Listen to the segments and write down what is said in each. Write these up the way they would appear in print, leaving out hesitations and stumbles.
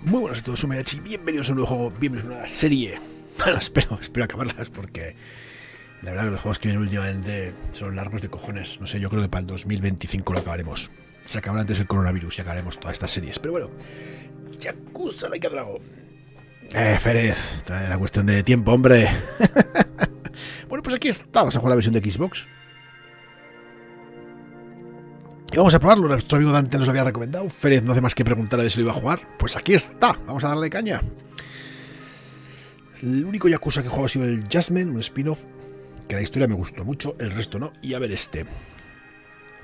Muy buenas a todos, soy Mariatxi, bienvenidos a un nuevo juego, bienvenidos a una nueva serie. Bueno, espero acabarlas porque la verdad que los juegos que vienen últimamente son largos de cojones. No sé, yo creo que para el 2025 lo acabaremos. Se acabará antes el coronavirus y acabaremos todas estas series. Pero bueno, Yakuza, like a drago. Férez, la cuestión de tiempo, hombre. Bueno, pues aquí estamos a jugar la versión de Xbox. Y vamos a probarlo, nuestro amigo Dante nos lo había recomendado. Férez no hace más que preguntar a ver si lo iba a jugar. Pues aquí está, vamos a darle caña. El único Yakuza que he jugado ha sido el Jasmine, un spin-off, que la historia me gustó mucho, el resto no. Y a ver este.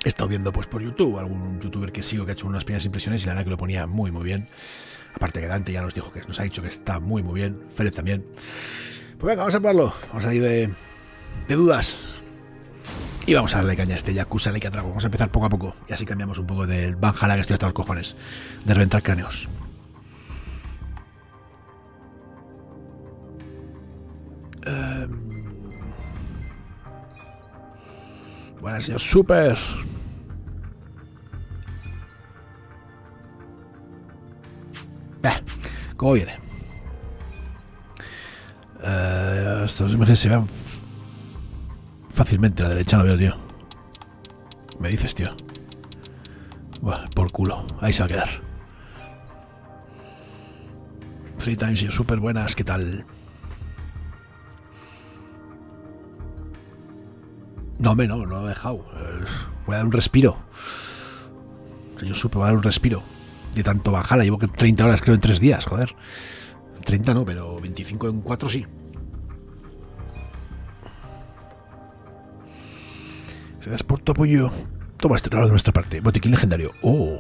He estado viendo pues por YouTube, algún youtuber que sigo que ha hecho unas primeras impresiones y la verdad que lo ponía muy bien. Aparte que Dante ya nos dijo que nos ha dicho que está muy bien, Férez también. Pues venga, vamos a probarlo, vamos a salir de dudas. Y vamos a darle caña a este Yakuza like a drago. Vamos a empezar poco a poco y así cambiamos un poco del Banjala que estoy hasta los cojones de reventar cráneos. Buenas, señor Super. ¿Cómo viene? Estas imágenes se vean fácilmente. La derecha no veo, tío. Me dices, tío. Buah, por culo. Ahí se va a quedar. 3 times, señor Super. Buenas, ¿qué tal? No, hombre, no lo he dejado. Voy a dar un respiro. Señor Super, voy a dar un respiro. De tanto bajala, llevo 30 horas creo en 3 días, joder. 30 no, pero 25 en 4 sí. Gracias por tu apoyo. Toma este regalo de nuestra parte. Botiquín legendario. Oh.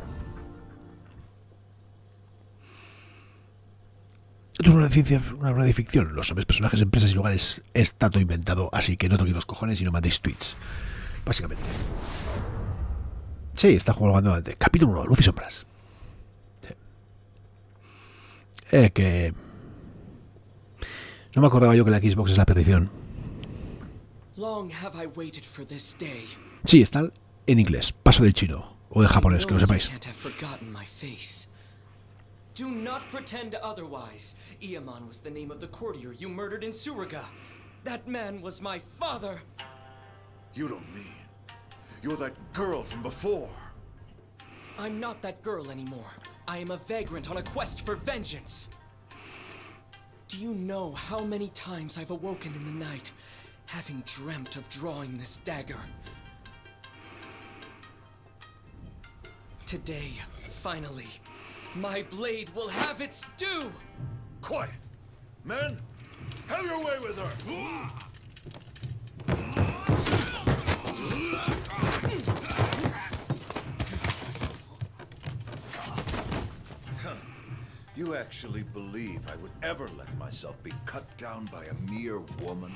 Esto es una ciencia, una obra de ficción. Los nombres, personajes, empresas y lugares está todo inventado, así que no toquéis los cojones y no mandéis tweets. Básicamente. Sí, está jugando antes. Capítulo 1, luz y sombras. Sí. Que... No me acordaba yo que la Xbox es la perdición. Sí, está en inglés. Paso del chino. O de japonés, que lo sepáis. Do not pretend otherwise. Ieman was the name of the courtier you murdered in Suriga. That man was my father. You don't mean you're that girl from before? I'm not that girl anymore. I am a vagrant on a quest for vengeance. Do you know how many times I've awoken in the night, having dreamt of drawing this dagger? Today, finally, my blade will have its due! Quiet! Men, have your way with her! You actually believe I would ever let myself be cut down by a mere woman?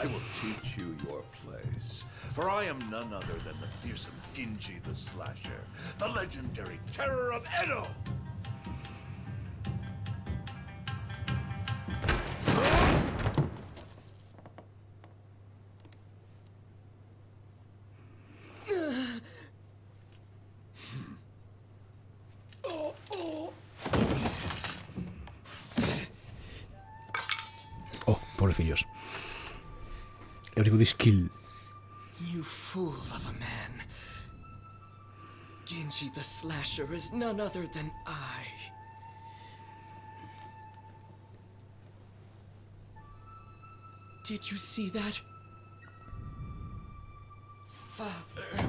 I will teach you your place. For I am none other than the fearsome Genji the Slasher, the legendary terror of Edo! Oh, pobrecillos. Everybody's kill. You fool of a man. Genji the Slasher is none other than I. Did you see that? Father.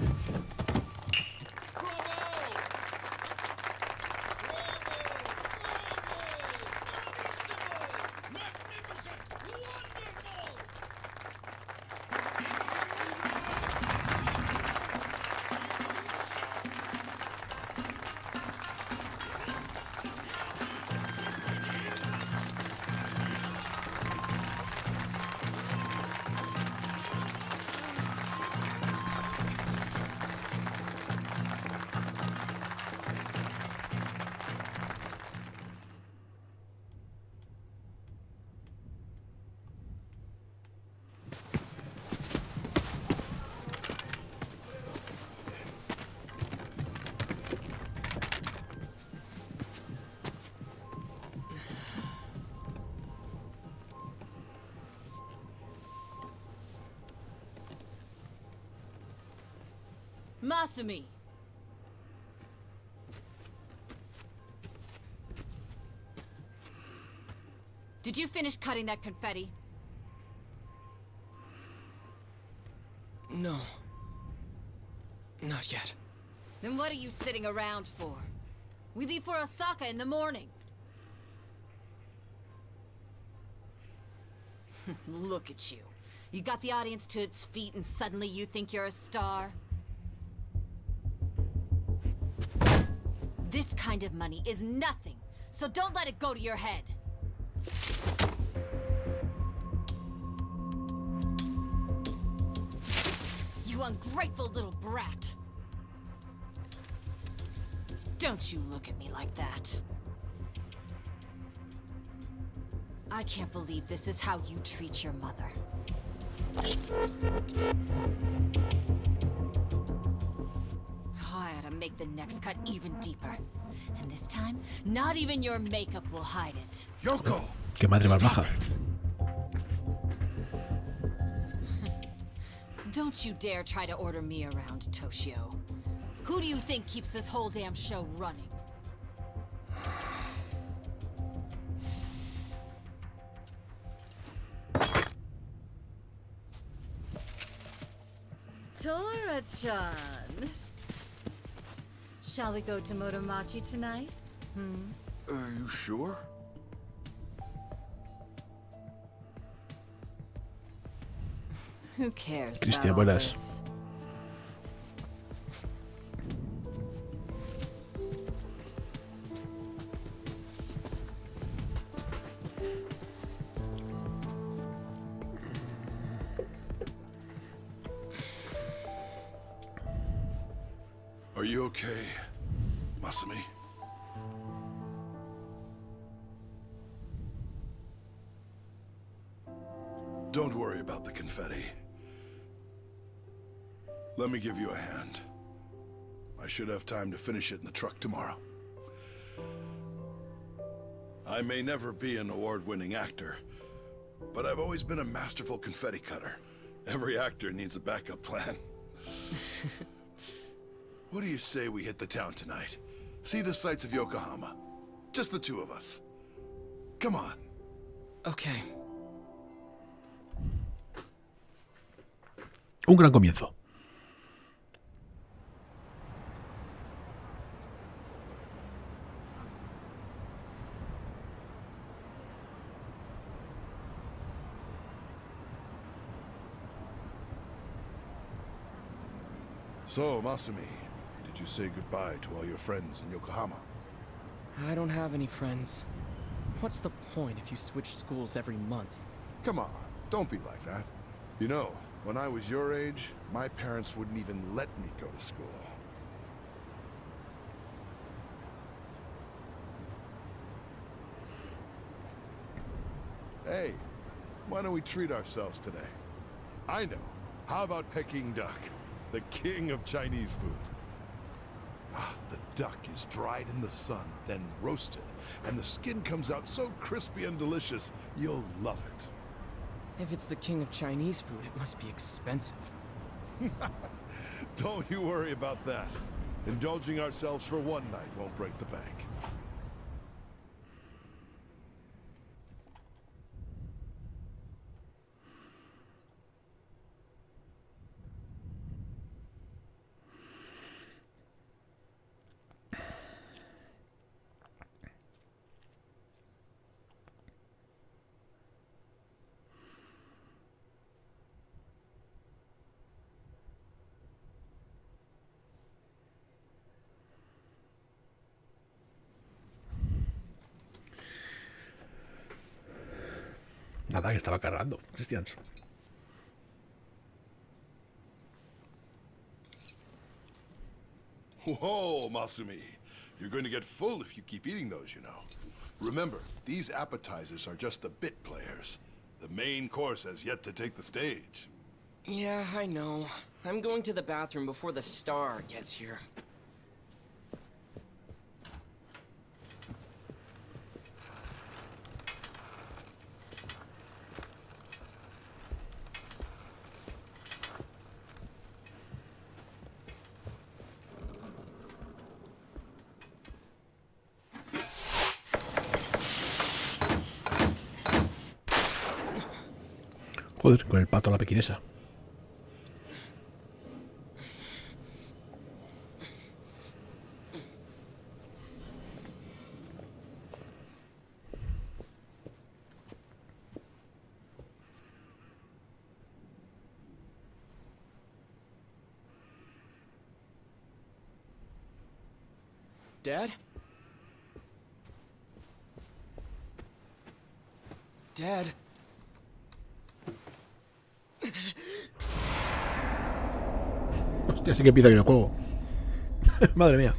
Masumi! Did you finish cutting that confetti? No. Not yet. Then what are you sitting around for? We leave for Osaka in the morning. Look at you. You got the audience to its feet and suddenly you think you're a star? This kind of money is nothing, so don't let it go to your head. You ungrateful little brat. Don't you look at me like that. I can't believe this is how you treat your mother. I ought to make the next cut even deeper. And this time, not even your makeup will hide it. Yoko! Qué madre más baja. Don't you dare try to order me around, Toshio. Who do you think keeps this whole damn show running? Tora-chan. Shall we go to Motomachi tonight? Are you sure? Who cares Cristian, about all buenas. this? Are you okay, Masumi? Don't worry about the confetti. Let me give you a hand. I should have time to finish it in the truck tomorrow. I may never be an award-winning actor, but I've always been a masterful confetti cutter. Every actor needs a backup plan. What do you say we hit the town tonight? See the sights of Yokohama. Just the two of us. Come on. Okay. Un gran comienzo. So, Masumi, did you say goodbye to all your friends in Yokohama? I don't have any friends. What's the point if you switch schools every month? Come on, don't be like that. You know, when I was your age, my parents wouldn't even let me go to school. Hey, why don't we treat ourselves today? I know. How about Peking duck, the king of Chinese food? Ah, the duck is dried in the sun, then roasted, and the skin comes out so crispy and delicious, you'll love it. If it's the king of Chinese food, it must be expensive. Don't you worry about that. Indulging ourselves for one night won't break the bank. Nada, que estaba cargando, Cristian. Whoa, Masumi. You're going to get full if you keep eating those, you know. Remember, these appetizers are just the bit players. The main course has yet to take the stage. Yeah, I know. I'm going to the bathroom before the star gets here. Joder, con el pato a la pequinesa. Dad? Dad? Hostia, sí que empieza bien el juego. Madre mía.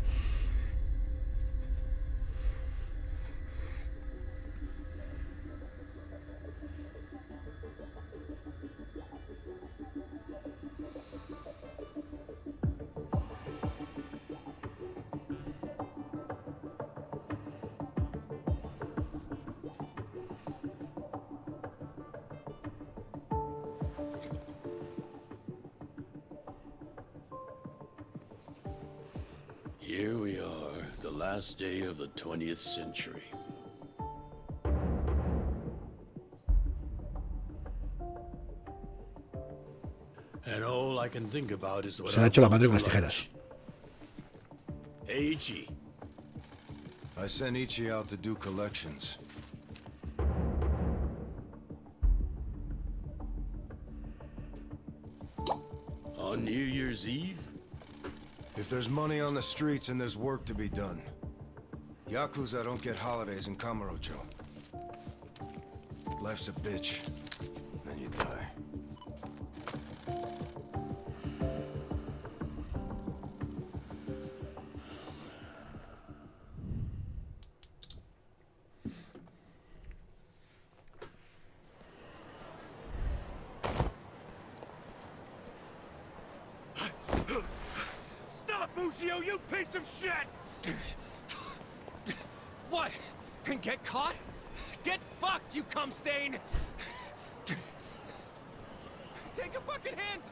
Here we are, the last day of the 20th century. And all I can think about is what Se le ha hecho la madre con las tijeras. Hey, Ichi. I sent Ichi out to do collections. On New Year's Eve? If there's money on the streets and there's work to be done. Yakuza don't get holidays in Kamurocho. Life's a bitch. Then you die. Mucho, you piece of shit! What? And get caught? Get fucked, you cum stain! Take a fucking hint!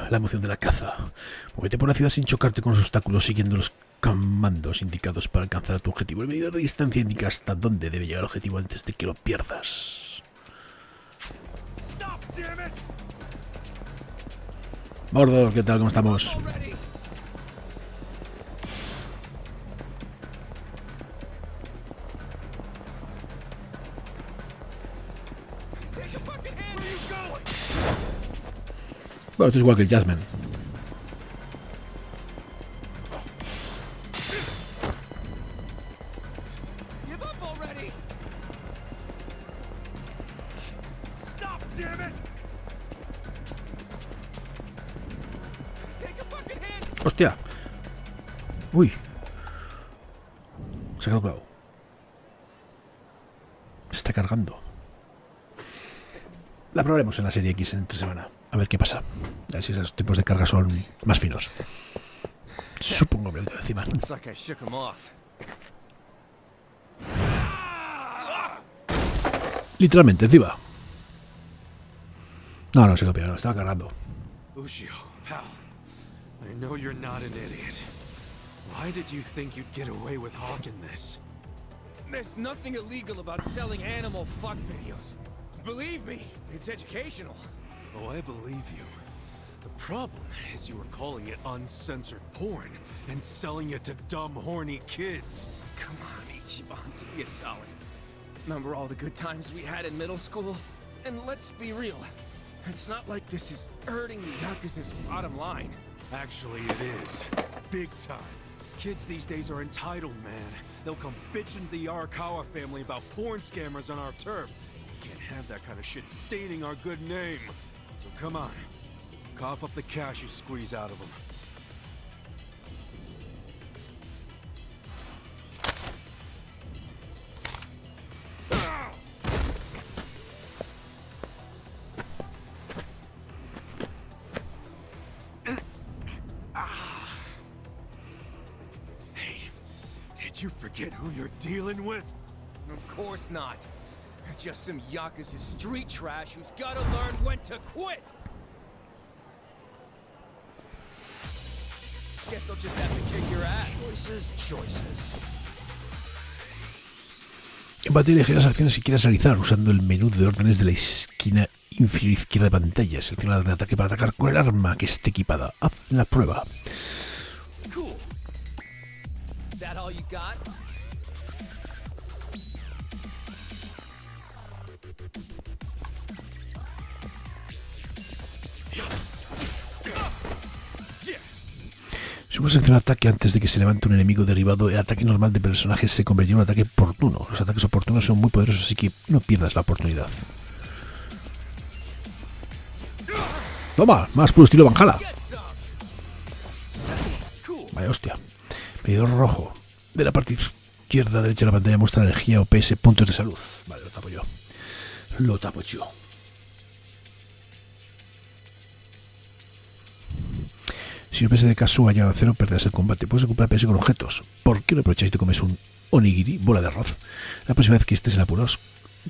La emoción de la caza. Muévete por la ciudad sin chocarte con los obstáculos, siguiendo los comandos indicados para alcanzar a tu objetivo. El medidor de distancia indica hasta dónde debe llegar el objetivo antes de que lo pierdas. Mordor, ¿qué tal? ¿Cómo estamos? Bueno, esto es igual que el Jasmine. ¡Hostia! ¡Uy! Se ha quedado clavo. Se está cargando. La probaremos en la serie X entre semana. A ver qué pasa. A ver si esos tipos de carga son más finos. Supongo que de encima. Literalmente, encima. No, se copió, no, estaba cargando. I know you're not an idiot. Why did you think you'd get away with hawking this? There's nothing illegal about selling animal fuck videos. Believe me, it's educational. Oh, I believe you. The problem is you were calling it uncensored porn and selling it to dumb, horny kids. Come on, Ichiban, do me a solid. Remember all the good times we had in middle school? And let's be real, it's not like this is hurting the Yakuza's bottom line. Actually, it is. Big time. Kids these days are entitled, man. They'll come bitching to the Arakawa family about porn scammers on our turf. You can't have that kind of shit staining our good name. So come on. Cough up the cash you squeeze out of them. You forget who you're dealing with? Of course not. Just some Yakuza street trash who's gotta learn when to quit! Guess I'll just have to kick your ass. Choices. En pantalla elegirás las acciones que quieras realizar usando el menú de órdenes de la esquina inferior izquierda de pantalla. Selecciona la orden de ataque para atacar con el arma que esté equipada. Haz la prueba. Cool. Is that all you got? Si uno selecciona ataque antes de que se levante un enemigo derribado, el ataque normal de personajes se convertirá en un ataque oportuno. Los ataques oportunos son muy poderosos, así que no pierdas la oportunidad. Toma, más puro estilo Valhalla. Vaya hostia. Medidor rojo. De la parte izquierda derecha de la pantalla muestra energía o PS puntos de salud. Vale, lo tapo yo. Lo tapo yo. Si el PS de Kazuha llega a 0, perderás el combate. Puedes recuperar PS con objetos. ¿Por qué no aprovecháis y te comes un onigiri, bola de arroz? La próxima vez que estés en apuros,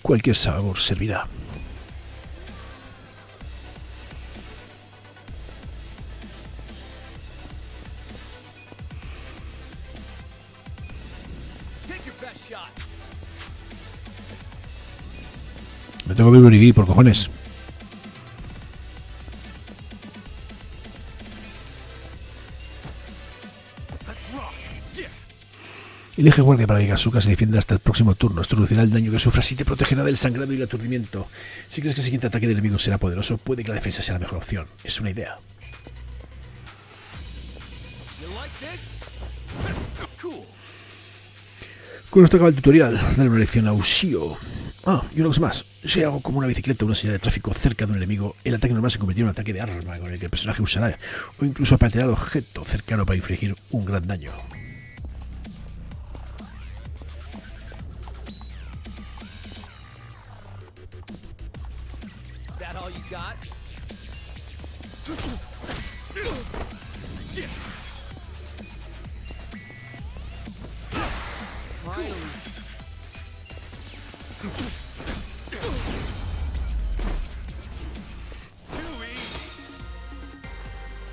cualquier sabor servirá. Me tengo que ver un onigiri, por cojones. Elige guardia para que Kazuka se defienda hasta el próximo turno. Esto reducirá el daño que sufras y te protegerá del sangrado y el aturdimiento. Si crees que el siguiente ataque del enemigo será poderoso, puede que la defensa sea la mejor opción. Es una idea. Con esto acaba el tutorial. Dale una lección a Ushio. Ah, y una cosa más. Si hago como una bicicleta o una señal de tráfico cerca de un enemigo, el ataque normal se convertirá en un ataque de arma con el que el personaje usará, o incluso pateará el objeto cercano para infligir un gran daño.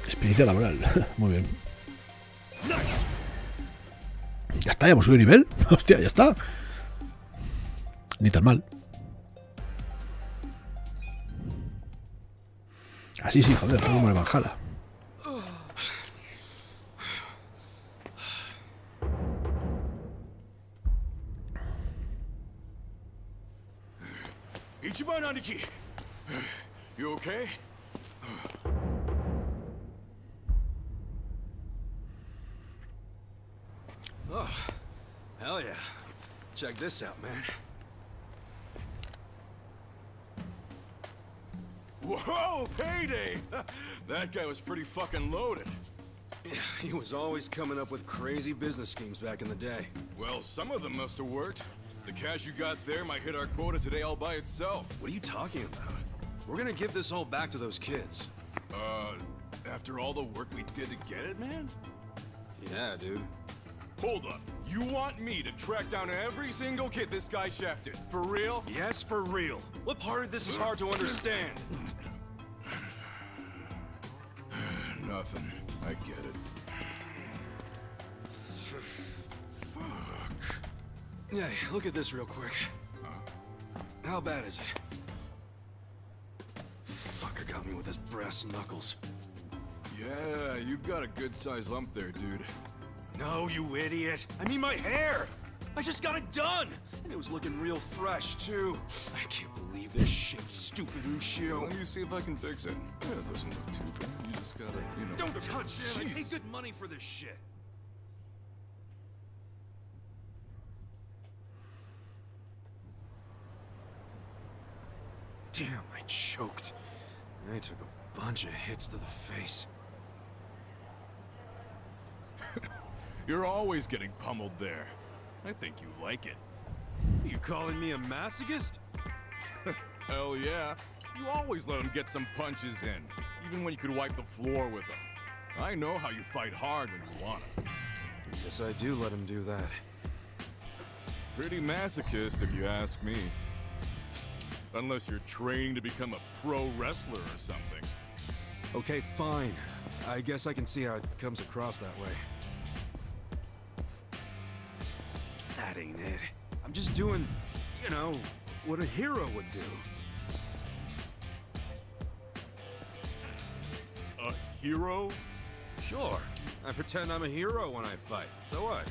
Experiencia laboral. Muy bien. Ya está, ya hemos subido nivel. Hostia, ya está. Ni tan mal. Así sí, joder, como el Valhalla. Ichiban Aniki. You okay? Oh, hell yeah. Check this out, man. Whoa, payday! That guy was pretty fucking loaded. Yeah, he was always coming up with crazy business schemes back in the day. Well, some of them must have worked. The cash you got there might hit our quota today all by itself. What are you talking about? We're gonna give this all back to those kids. After all the work we did to get it, man? Yeah, dude. Hold up. You want me to track down every single kid this guy shafted? For real? Yes, for real. What part of this is hard to understand? Nothing. I get it. Fuck. Yeah, look at this real quick. How bad is it? Fucker got me with his brass knuckles. Yeah, you've got a good-sized lump there, dude. No, you idiot! I mean my hair! I just got it done! And it was looking real fresh, too. I can't believe this shit, stupid Ushio. Let me see if I can fix it. Yeah, it doesn't look too bad. You just gotta, you know... Don't touch it! I paid good money for this shit! Damn, I choked. I took a bunch of hits to the face. You're always getting pummeled there. I think you like it. You calling me a masochist? Hell yeah. You always let him get some punches in, even when you could wipe the floor with him. I know how you fight hard when you want to. Guess I do let him do that. Pretty masochist, if you ask me. Unless you're training to become a pro wrestler or something. Okay, fine. I guess I can see how it comes across that way. That ain't it. I'm just doing You know, what a hero would do. A hero? Sure, I pretend I'm a hero when I fight, so what?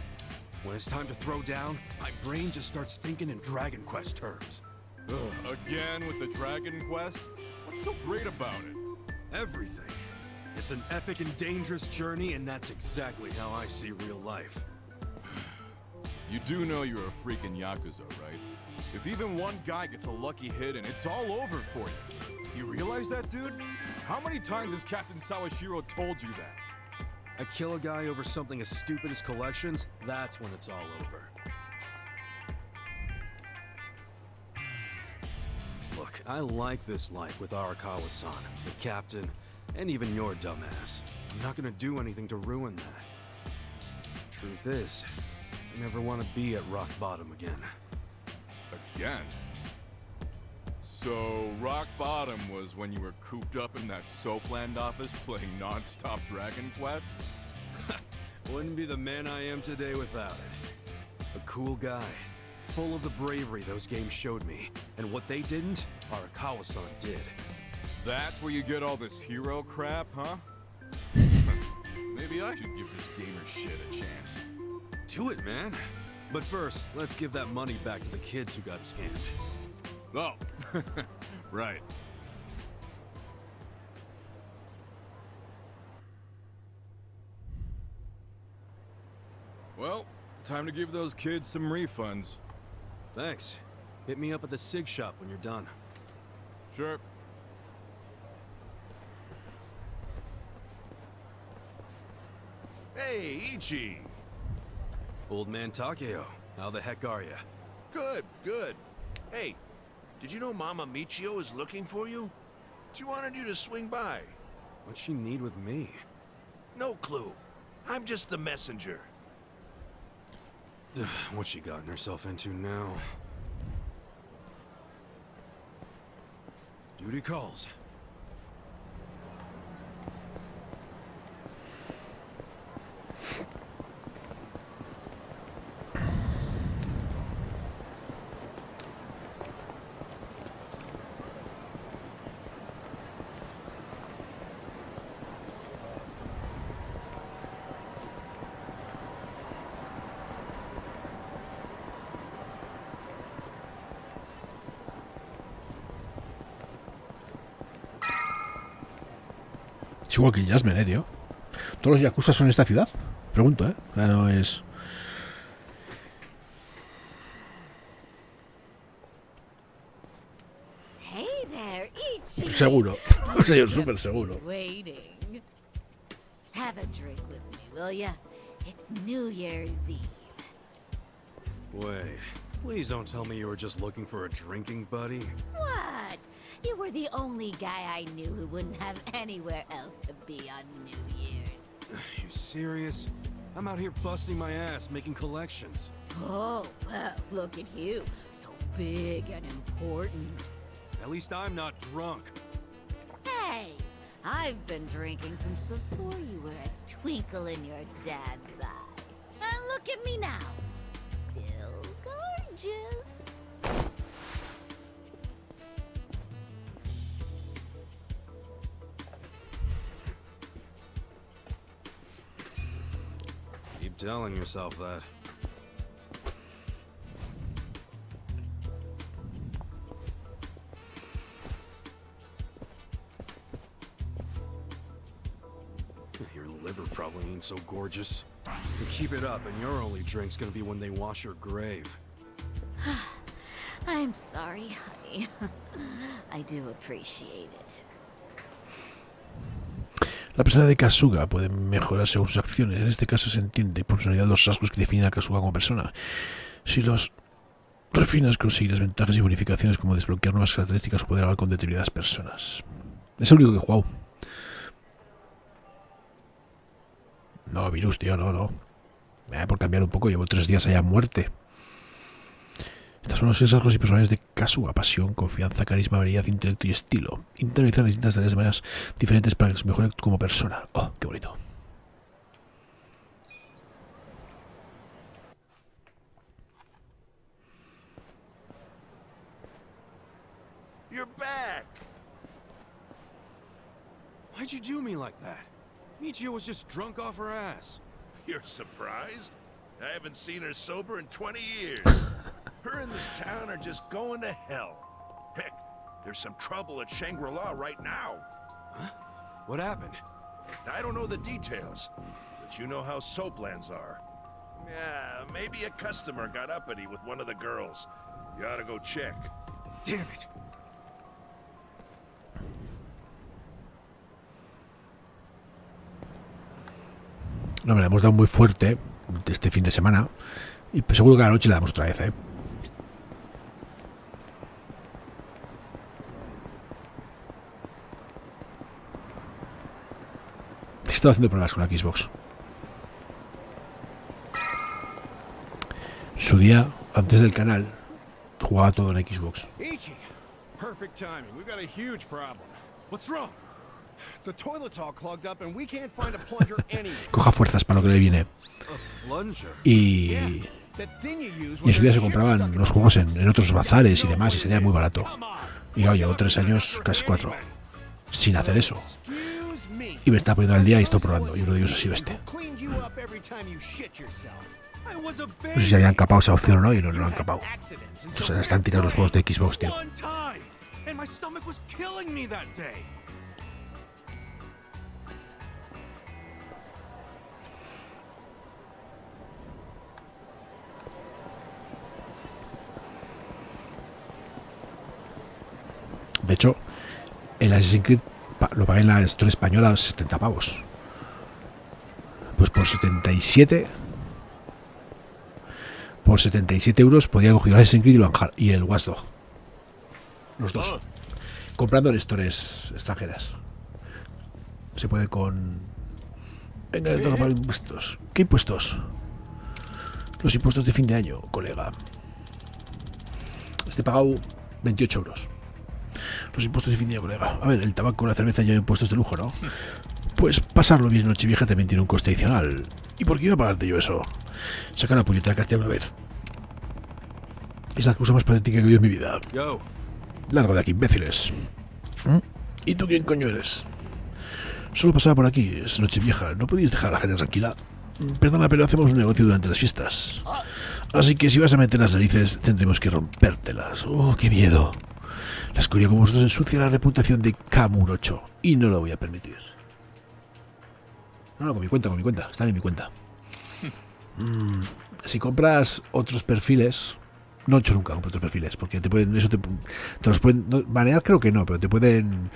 When it's time to throw down, my brain just starts thinking in Dragon Quest terms. Ugh, again with the Dragon Quest? What's so great about it? Everything. It's an epic and dangerous journey, and that's exactly how I see real life. You do know you're a freaking Yakuza, right? If even one guy gets a lucky hit and it's all over for you. You realize that, dude? How many times has Captain Sawashiro told you that? I kill a guy over something as stupid as collections, that's when it's all over. Look, I like this life with Arakawa-san, the captain, and even your dumbass. I'm not gonna do anything to ruin that. Truth is, I never want to be at rock bottom again. Again? So, rock bottom was when you were cooped up in that soapland office playing non-stop Dragon Quest? Wouldn't be the man I am today without it. A cool guy, full of the bravery those games showed me, and what they didn't, Arakawa-san did. That's where you get all this hero crap, huh? Maybe I should give this gamer shit a chance. Do it, man. But first, let's give that money back to the kids who got scammed. Oh, right. Well, time to give those kids some refunds. Thanks. Hit me up at the SIG shop when you're done. Sure. Hey, Ichi! Old man Takeo, how the heck are ya? Good, good. Hey, did you know Mama Michio is looking for you? She wanted you to swing by. What'd she need with me? No clue. I'm just the messenger. What's she gotten herself into now? Duty calls. Es igual que el Jasmine, tío. ¿Todos los Yakuza son en esta ciudad? Pregunto, ¿eh? Ya no es... Hey there, Ichi. Seguro. Señor, súper seguro. Waiting. Have a drink with me, will ya? It's New Year's Eve. Wait, please don't tell me you were just looking for a drinking buddy. What? You were the only guy I knew who wouldn't have anywhere else to be on New Year's. You serious? I'm out here busting my ass making collections. Oh, well, look at you. So big and important. At least I'm not drunk. Hey, I've been drinking since before you were a twinkle in your dad's eye. And look at me now. Still gorgeous. Keep telling yourself that. Your liver probably ain't so gorgeous. You keep it up and your only drink's gonna be when they wash your grave. I'm sorry, honey. I do appreciate it. La persona de Kasuga puede mejorar según sus acciones. En este caso se entiende por personalidad los rasgos que definen a Kasuga como persona. Si los refinas, conseguirás ventajas y bonificaciones como desbloquear nuevas características o poder hablar con determinadas personas. Es el único que he jugado. No, virus, tío, no. Por cambiar un poco, llevo 3 días allá a muerte. Estos son los 6 rasgos y personalidades de Kasuga: pasión, confianza, carisma, habilidad, intelecto y estilo. Internalizar distintas tareas de maneras diferentes para que se mejore como persona. Oh, qué bonito. You're back. Why'd you do me like that? Michio was just drunk off her ass. You're surprised? I haven't seen her sober in 20 years. Her and this town are just going to hell. Heck, there's some trouble at Shangri-La right now. Huh? What happened? I don't know the details, but you know how soaplands are. Yeah, maybe a customer got uppity with one of the girls. You ought to go check. Damn it. No, me la hemos dado muy fuerte este fin de semana. Y pues seguro que a la noche la damos otra vez, ¿eh? He estado haciendo pruebas con la Xbox. Su día, antes del canal, jugaba todo en Xbox. Ichi, perfect timing. We've got a huge problem. What's wrong? The toilet's all clogged up and we can't find a plunger anywhere. Coja fuerzas para lo que le viene. A plunger? Y en su día se compraban los juegos en otros bazares y demás y sería muy barato. Y claro, llevo 3 años, casi 4, sin hacer eso. Y me está poniendo al día y estoy probando. Y uno de ellos ha sido este. No sé si habían capado esa opción o no, y no lo han capado. O sea, están tirados los juegos de Xbox, tío. De hecho, el Assassin's Creed lo pagué en la Store española a 70 pavos. Pues por 77 euros podía coger el Assassin's Creed y el Watch Dogs. Los dos. Comprando en stores extranjeras. Se puede con... Venga, le toca pagar impuestos. ¿Qué impuestos? Los impuestos de fin de año, colega. He pagado 28 euros. Los impuestos de fin de año, colega. A ver, el tabaco, la cerveza ya impuestos de lujo, ¿no? Pues pasarlo bien en Nochevieja también tiene un coste adicional. ¿Y por qué iba a pagarte yo eso? Saca la puñetera cartera una vez. Es la cosa más patética que he oído en mi vida. Largo de aquí, imbéciles. ¿Y tú quién coño eres? Solo pasaba por aquí, es Nochevieja. ¿No podéis dejar a la gente tranquila? Perdona, pero hacemos un negocio durante las fiestas. Así que si vas a meter las narices, tendremos que rompértelas. ¡Oh, qué miedo! La escoria como vosotros ensucia la reputación de Kamurocho. Y no lo voy a permitir. No, con mi cuenta. Están en mi cuenta. Si compras otros perfiles... No he hecho nunca comprar otros perfiles, porque te pueden... Eso te los pueden... No, banear creo que no, pero te pueden...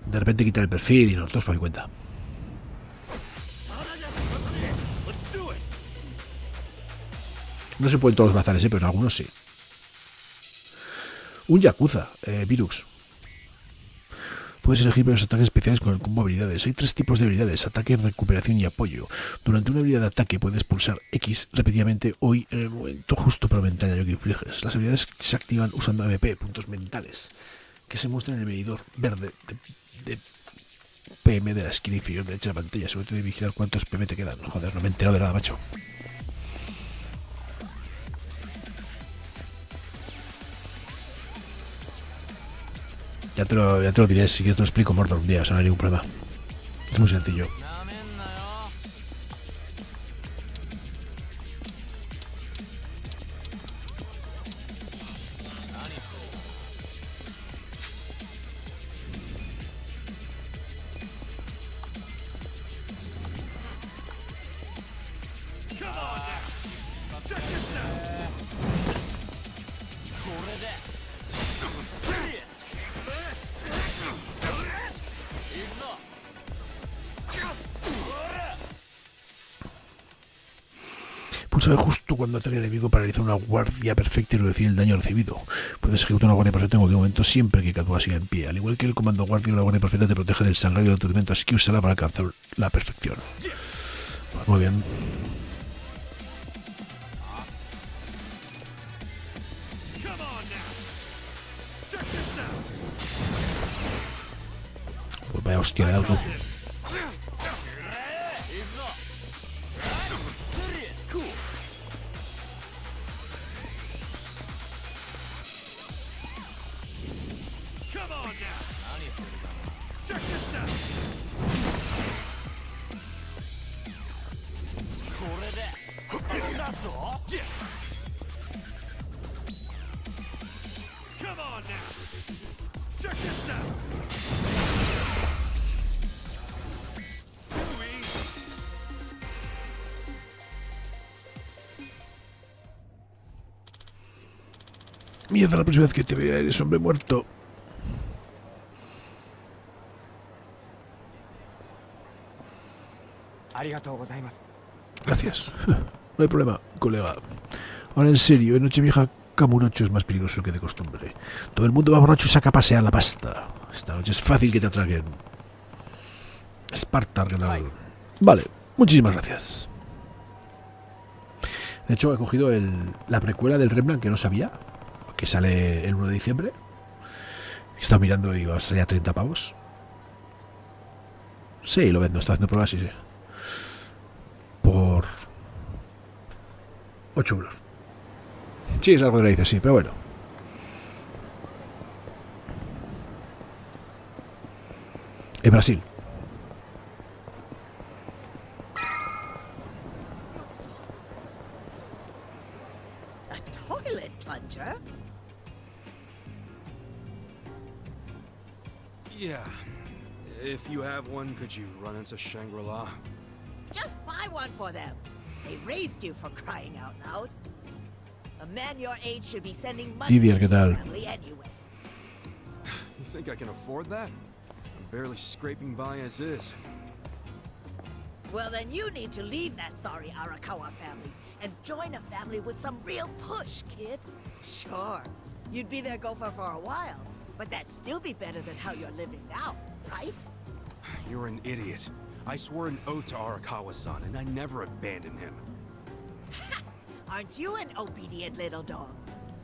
De repente quitar el perfil y nosotros para mi cuenta. No se puede en todos los bazares, pero en algunos sí. Un Yakuza, Virus. Puedes elegir varios ataques especiales con el combo habilidades. Hay 3 tipos de habilidades: ataque, recuperación y apoyo. Durante una habilidad de ataque puedes pulsar X repetidamente o Y en el momento justo para aumentar el daño que infliges. Las habilidades se activan usando MP, puntos mentales, que se muestran en el medidor verde de PM de la esquina inferior derecha de la pantalla. Sobre todo de vigilar cuántos PM te quedan. Joder, no me he enterado de nada, macho. Ya te lo diré, si quieres te lo explico, Mordor, un día, o sea, no hay ningún problema. Es muy sencillo. Pulsa justo cuando ataque el enemigo para realizar una guardia perfecta y reducir el daño recibido. Puedes ejecutar una guardia perfecta en cualquier momento siempre que Katua siga en pie. Al igual que el comando guardia, la guardia perfecta te protege del sangrado y del aturdimiento, así que úsala para alcanzar la perfección. Pues muy bien. Pues vaya hostia de auto. Come on now. Check this out. Too easy. Mierda, la próxima vez que te vea eres hombre muerto. Gracias. No hay problema, colega. Ahora en serio, en Nochevieja Camurocho es más peligroso que de costumbre. Todo el mundo va borracho y saca a pasear la pasta. Esta noche es fácil que te atraguen. Esparta, ¿qué tal? Vale, muchísimas gracias. De hecho, he cogido la precuela del Remnant que no sabía, que sale el 1 de diciembre. He estado mirando y va a salir a 30 pavos. Sí, lo vendo, está haciendo pruebas, sí. Por 8 euros. Sí, es algo que le dice, sí, pero bueno. En Brasil. A toilet plunger? Yeah. If you have one, could you run into Shangri-La? Just buy one for them. They raised you for crying out loud. A man your age should be sending money Didier, to ¿qué his tal? family anyway. You think I can afford that? I'm barely scraping by as is. Well, then you need to leave that sorry Arakawa family and join a family with some real push, kid. Sure, you'd be their gopher for a while, but that'd still be better than how you're living now, right? You're an idiot. I swore an oath to Arakawa-san, and I never abandoned him. Aren't you an obedient little dog?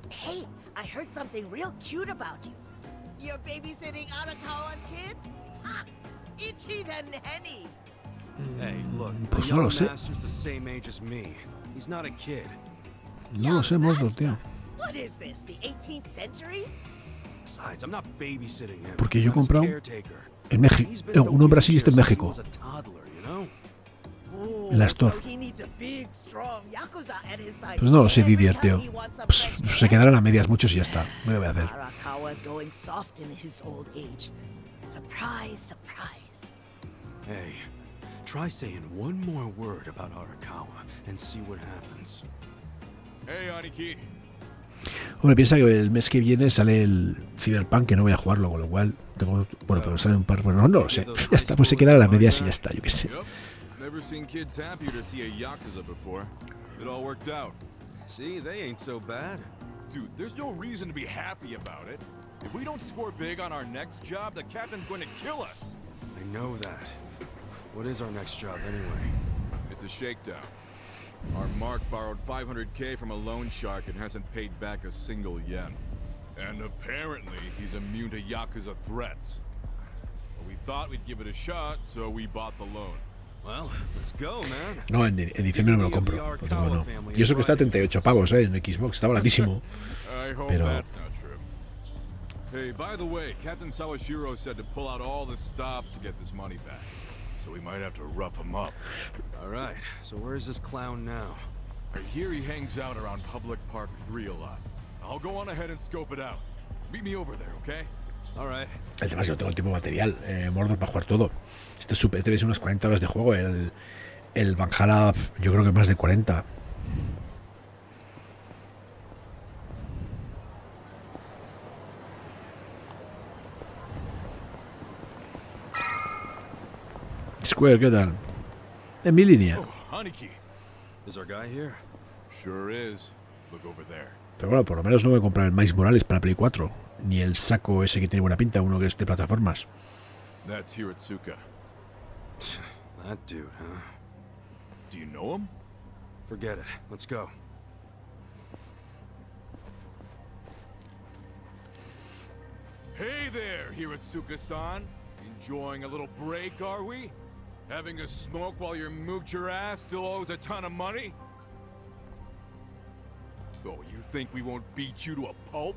Hey, I heard something real cute about you. You're babysitting Arakawa's kid? Ha! Itchy the nanny! Hey, look, Pues the no lo young sé. master's the same age as me. He's not a kid. No lo sé, Mordor, tío. What is this, the 18th century? Besides, I'm not babysitting him. Porque yo he I'm his comprado caretaker. en México. He's been Uno en Brasil y este en since he México. was a toddler, you know? Ooh, En la store. so he needs a big, strong Yakuza at his side Pues no lo sé, every Didier, time tío. he wants some Pues fresh se air. quedarán a medias muchos y ya está. No lo voy a hacer. Arakawa's going soft in his old age. Surprise, surprise. Hey, try saying one more word about Arakawa and see what happens. Hey, Aniki. Hombre, piensa que el mes que viene sale el Cyberpunk, que no voy a jugarlo, con lo cual tengo... Bueno, pero sale un par... Bueno, no lo sé. Ya está, pues se quedarán a medias y ya está, yo qué sé. Yep. Never seen kids happier to see a Yakuza before. It all worked out. See, they ain't so bad. Dude, there's no reason to be happy about it. If we don't score big on our next job, the captain's going to kill us. I know that. What is our next job anyway? It's a shakedown. Our Mark borrowed 500K from a loan shark and hasn't paid back a single yen. And apparently, he's immune to Yakuza threats. Well, we thought we'd give it a shot, so we bought the loan. Well, let's go, man. No, en diciembre no me lo compro. Porque, bueno, y eso que está a 38 pavos, en Xbox. Está baratísimo. I hope Pero... that's not true. Hey, by the way, Captain Sawashiro said to pull out all the stops to get this money back. So we might have to rough him up. All right, so where's this clown now? I hear he hangs out around Public Park 3 a lot. I'll go on ahead and scope it out. Meet me over there, okay? All right. El tema es que no tengo el tiempo material, Mordor, para jugar todo. Este es unas 40 horas de juego. El Valhalla, yo creo que más de 40. Square, ¿qué tal? En mi línea. Oh, Aniki. Is our guy here? Sure is. Look over there. Pero bueno, por lo menos no voy a comprar el Miles Morales para Play 4. Ni el saco ese que tiene buena pinta, uno que es de plataformas. That's Hiratsuka. That dude, huh? Do you know him? Forget it. Let's go. Hey there, Hiratsuka-san. Enjoying a little break, are we? Having a smoke while your moocher ass still owes a ton of money? Oh, you think we won't beat you to a pulp?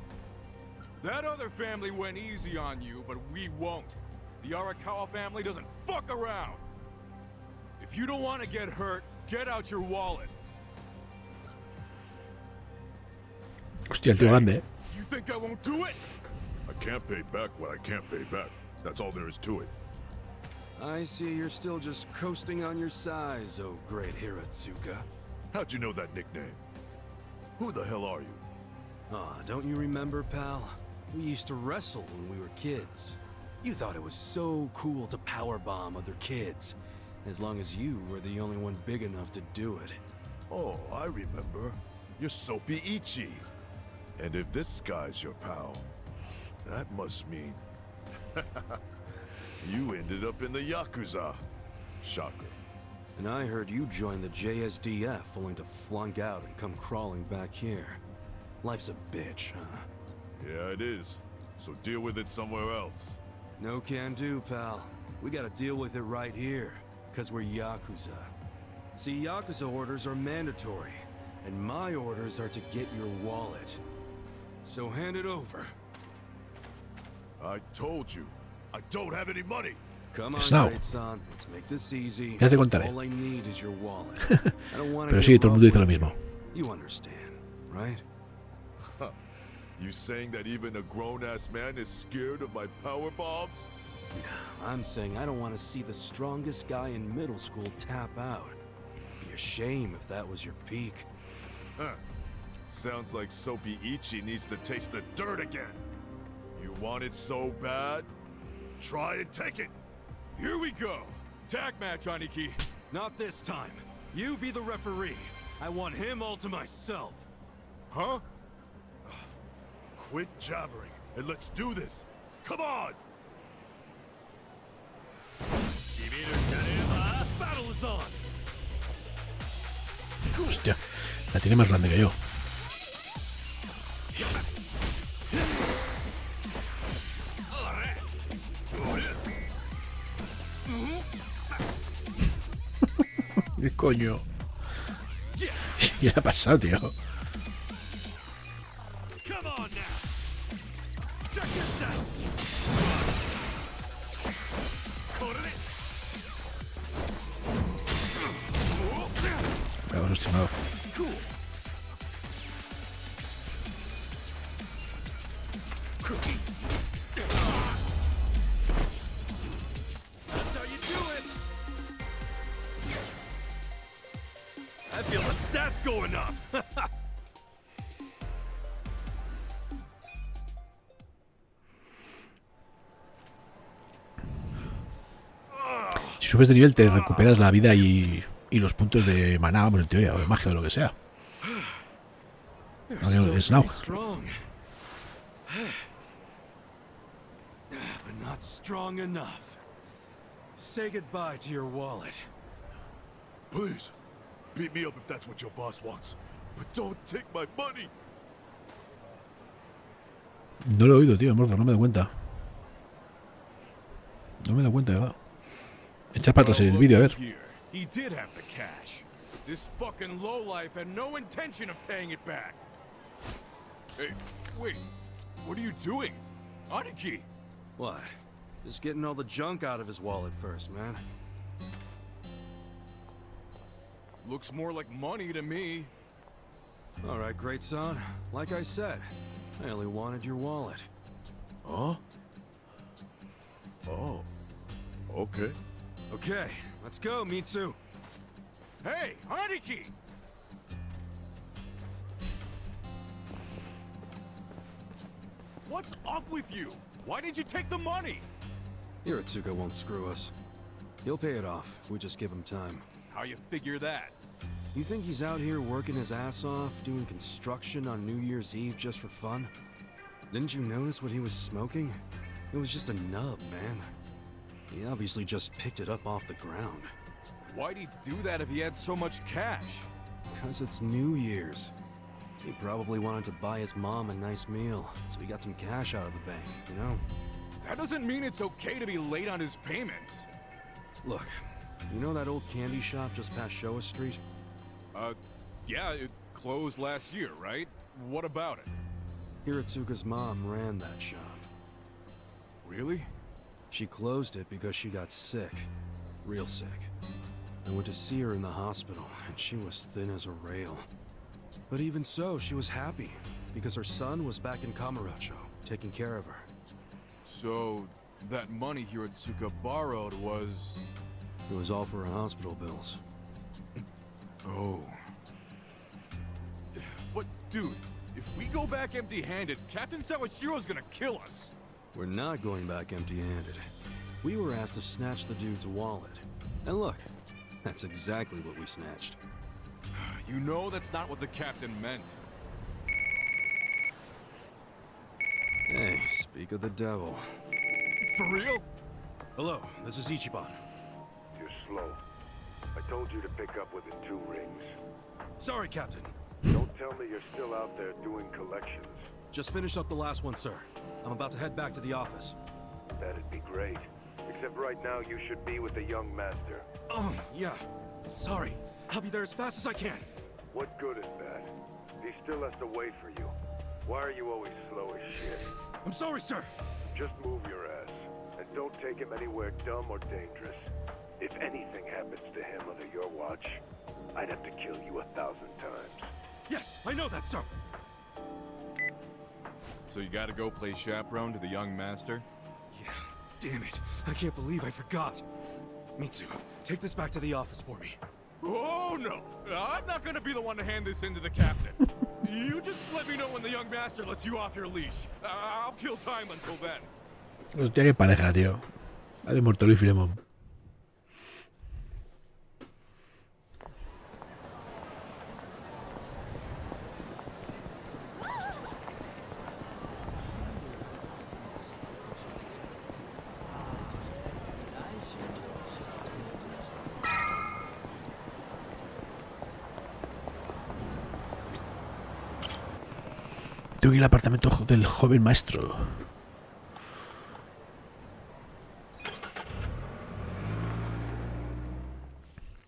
That other family went easy on you, but we won't. The Arakawa family doesn't fuck around. If you don't want to get hurt, get out your wallet. Hostia, el tío grande, ¿eh? You think I won't do it? I can't pay back what I can't pay back. That's all there is to it. I see you're still just coasting on your size, oh great Hiratsuka. How'd you know that nickname? Who the hell are you? Aw, don't you remember, pal? We used to wrestle when we were kids. You thought it was so cool to powerbomb other kids, as long as you were the only one big enough to do it. Oh, I remember. You're Soapy Ichi. And if this guy's your pal, that must mean you ended up in the Yakuza. Shocker. And I heard you joined the JSDF only to flunk out and come crawling back here. Life's a bitch, huh? Yeah, it is. So deal with it somewhere else. No can do, pal. We gotta deal with it right here, 'cause we're Yakuza. See, Yakuza orders are mandatory, and my orders are to get your wallet. So hand it over. I told you, I don't have any money. Come on, Snow. great son. Let's make this easy. Ya te contaré. All I need is your wallet. I don't wanna Pero get sí, todo el mundo dice lo rough with mismo. you. You understand, right? You saying that even a grown-ass man is scared of my power bombs? I'm saying I don't want to see the strongest guy in middle school tap out. It'd be a shame if that was your peak. Huh. Sounds like Soapy Ichi needs to taste the dirt again. You want it so bad? Try and take it. Here we go. Tag match, Aniki. Not this time. You be the referee. I want him all to myself. Huh? Quit jabbering and let's do this. Come on! Battle is on. Hostia, la tiene más grande que yo. ¿Qué coño? ¿Qué le ha pasado, tío? Come on now. Check this out. Vamos estimado. Cool. That's how you do it. I feel the stats going up. Si subes de nivel te recuperas la vida y los puntos de maná, vamos, en teoría, o de magia o lo que sea. No, es now. Strong. But not strong enough. Say goodbye to your wallet. Please, beat me up if that's what your boss wants. But don't take my money. No lo he oído, tío, Mordo, no me doy cuenta. No me doy cuenta, de verdad. Echa para atrás el vídeo, a ver. He did have the cash. This fucking lowlife had no intention of paying it back. Hey, wait. What are you doing? Aniki! What? Just getting all the junk out of his wallet first, man. Looks more like money to me. All right, great son. Like I said, I only wanted your wallet. Huh? Oh. Okay. Okay, let's go, Mitsu. Hey, Aniki! What's up with you? Why did you take the money? Hiratsuka won't screw us. He'll pay it off. We just give him time. How you figure that? You think he's out here working his ass off, doing construction on New Year's Eve just for fun? Didn't you notice what he was smoking? It was just a nub, man. He obviously just picked it up off the ground. Why'd he do that if he had so much cash? Because it's New Year's. He probably wanted to buy his mom a nice meal, so he got some cash out of the bank, you know? That doesn't mean it's okay to be late on his payments. Look, you know that old candy shop just past Showa Street? Yeah, it closed last year, right? What about it? Hiratsuka's mom ran that shop. Really? She closed it because she got sick. Real sick. I went to see her in the hospital, and she was thin as a rail. But even so, she was happy, because her son was back in Mariatxi, taking care of her. So, that money Hiratsuka borrowed was... It was all for her hospital bills. Oh. But, dude, if we go back empty-handed, Captain Sawashiro's gonna kill us! We're not going back empty-handed. We were asked to snatch the dude's wallet. And look, that's exactly what we snatched. You know that's not what the captain meant. Hey, speak of the devil. For real? Hello, this is Ichiban. You're slow. I told you to pick up within 2 rings. Sorry, Captain. Don't tell me you're still out there doing collections. Just finished up the last one, sir. I'm about to head back to the office. That'd be great. Except right now you should be with the young master. Oh, yeah. Sorry. I'll be there as fast as I can. What good is that? He still has to wait for you. Why are you always slow as shit? I'm sorry, sir. Just move your ass. And don't take him anywhere dumb or dangerous. If anything happens to him under your watch, I'd have to kill you 1,000 times. Yes, I know that, sir. So you gotta go play chaperone to the young master? Yeah, damn it. I can't believe I forgot. Mitsu, take this back to the office for me. Oh, no! I'm not gonna be the one to hand this in to the captain. You just let me know when the young master lets you off your leash. I'll kill time until then. Hostia, qué pareja, tío. La de Mortalo y Filemón. Tengo que ir al apartamento del joven maestro.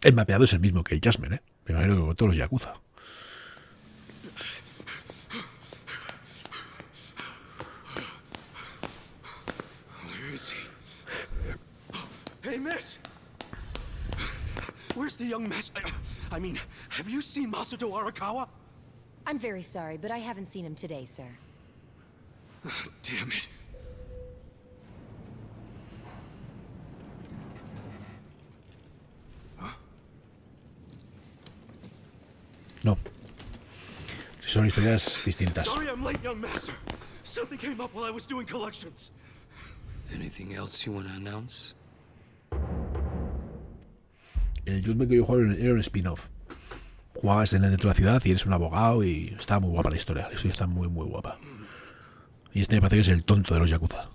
El mapeado es el mismo que el Jasmine, ¿eh? Me imagino que con todos los Yakuza. Where is he? Hey, miss! Where's the young master? I mean, have you seen Masato Arakawa? I'm very sorry, but I haven't seen him today, sir. Damn it. No. Son historias distintas. Sorry I'm late, young master. Something came up while I was doing collections. Anything else you want to announce? El Jutme que yo juego era un spin-off. Jugabas dentro de la ciudad y eres un abogado y estaba muy guapa la historia. La historia está muy muy guapa. Y este me parece que es el tonto de los Yakuza.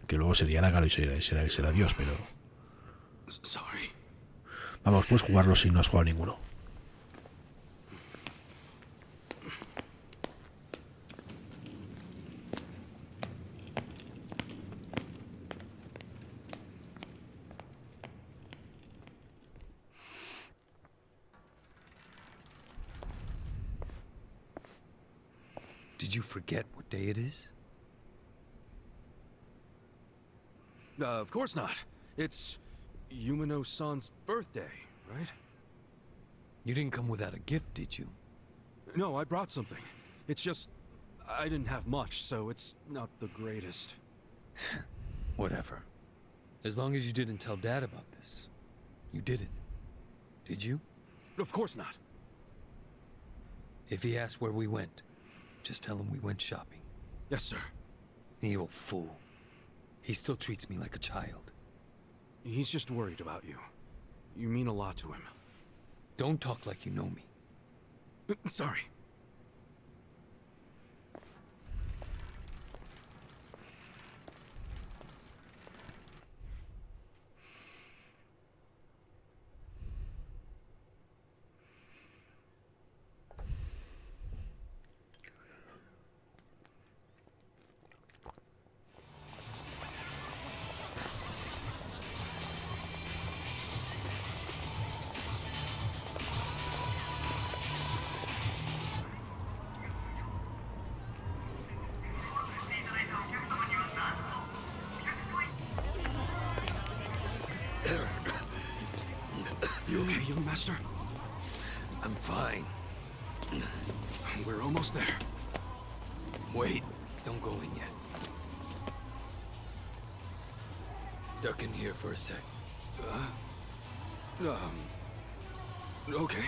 Que luego sería Nagaro y será Dios, pero... Sorry. Vamos, puedes jugarlo si no has jugado ninguno. Did you forget what day it is? Of course not. It's Yumino-san's birthday, right? You didn't come without a gift, did you? No, I brought something. It's just... I didn't have much, so it's not the greatest. Whatever. As long as you didn't tell Dad about this. You didn't. Did you? Of course not. If he asks where we went, just tell him we went shopping. Yes, sir. The old fool. He still treats me like a child. He's just worried about you. You mean a lot to him. Don't talk like you know me. Sorry. You okay, young master? I'm fine. We're almost there. Wait, don't go in yet. Duck in here for a sec. Okay.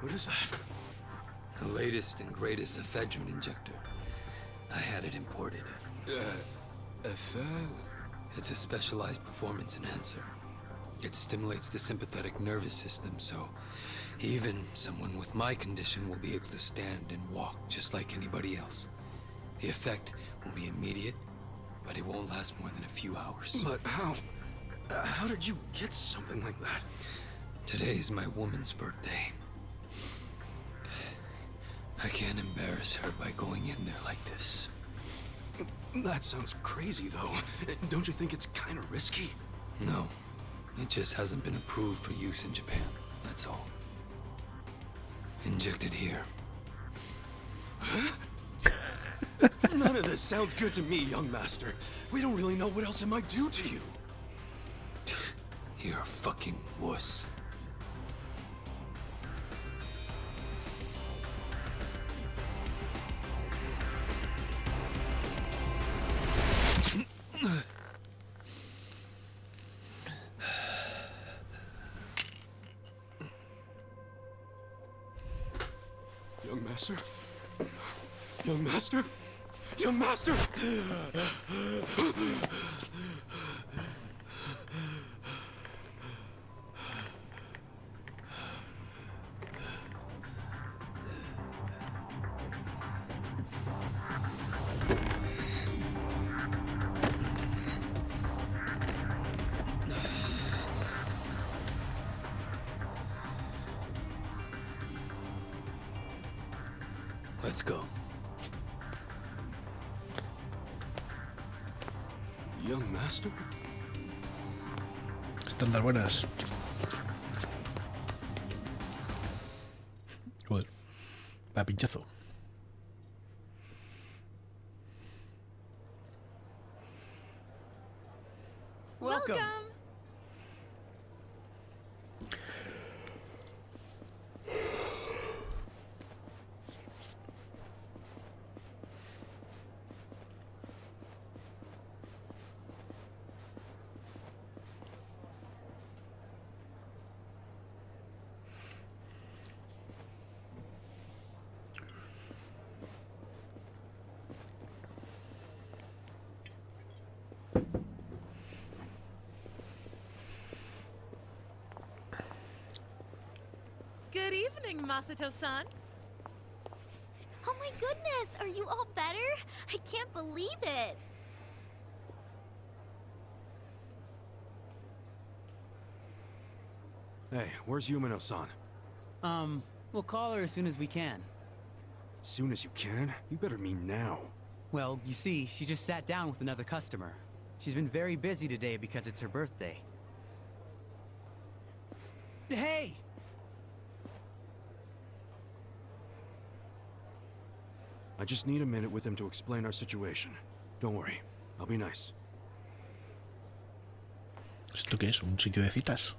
What is that? The latest and greatest ephedrine injector. I had it imported. It's a specialized performance enhancer. It stimulates the sympathetic nervous system, so even someone with my condition will be able to stand and walk just like anybody else. The effect will be immediate, but it won't last more than a few hours. But how did you get something like that? Today is my woman's birthday. I can't embarrass her by going in there like this. That sounds crazy, though. Don't you think it's kind of risky? No. It just hasn't been approved for use in Japan. That's all. Inject it here. None of this sounds good to me, young master. We don't really know what else it might do to you. You're a fucking wuss. Young master? Young master? Young master! Let's go. Young master? Estándar buenas. Joder. Va pinchazo. Welcome. Good evening, Masato-san. Oh my goodness, are you all better? I can't believe it. Hey, where's Yumino-san? We'll call her as soon as we can. Soon as you can? You better mean now. Well, you see, she just sat down with another customer. She's been very busy today because it's her birthday. Hey! I just need a minute with him to explain our situation. Don't worry, I'll be nice. ¿Esto qué es? ¿Un sitio de citas?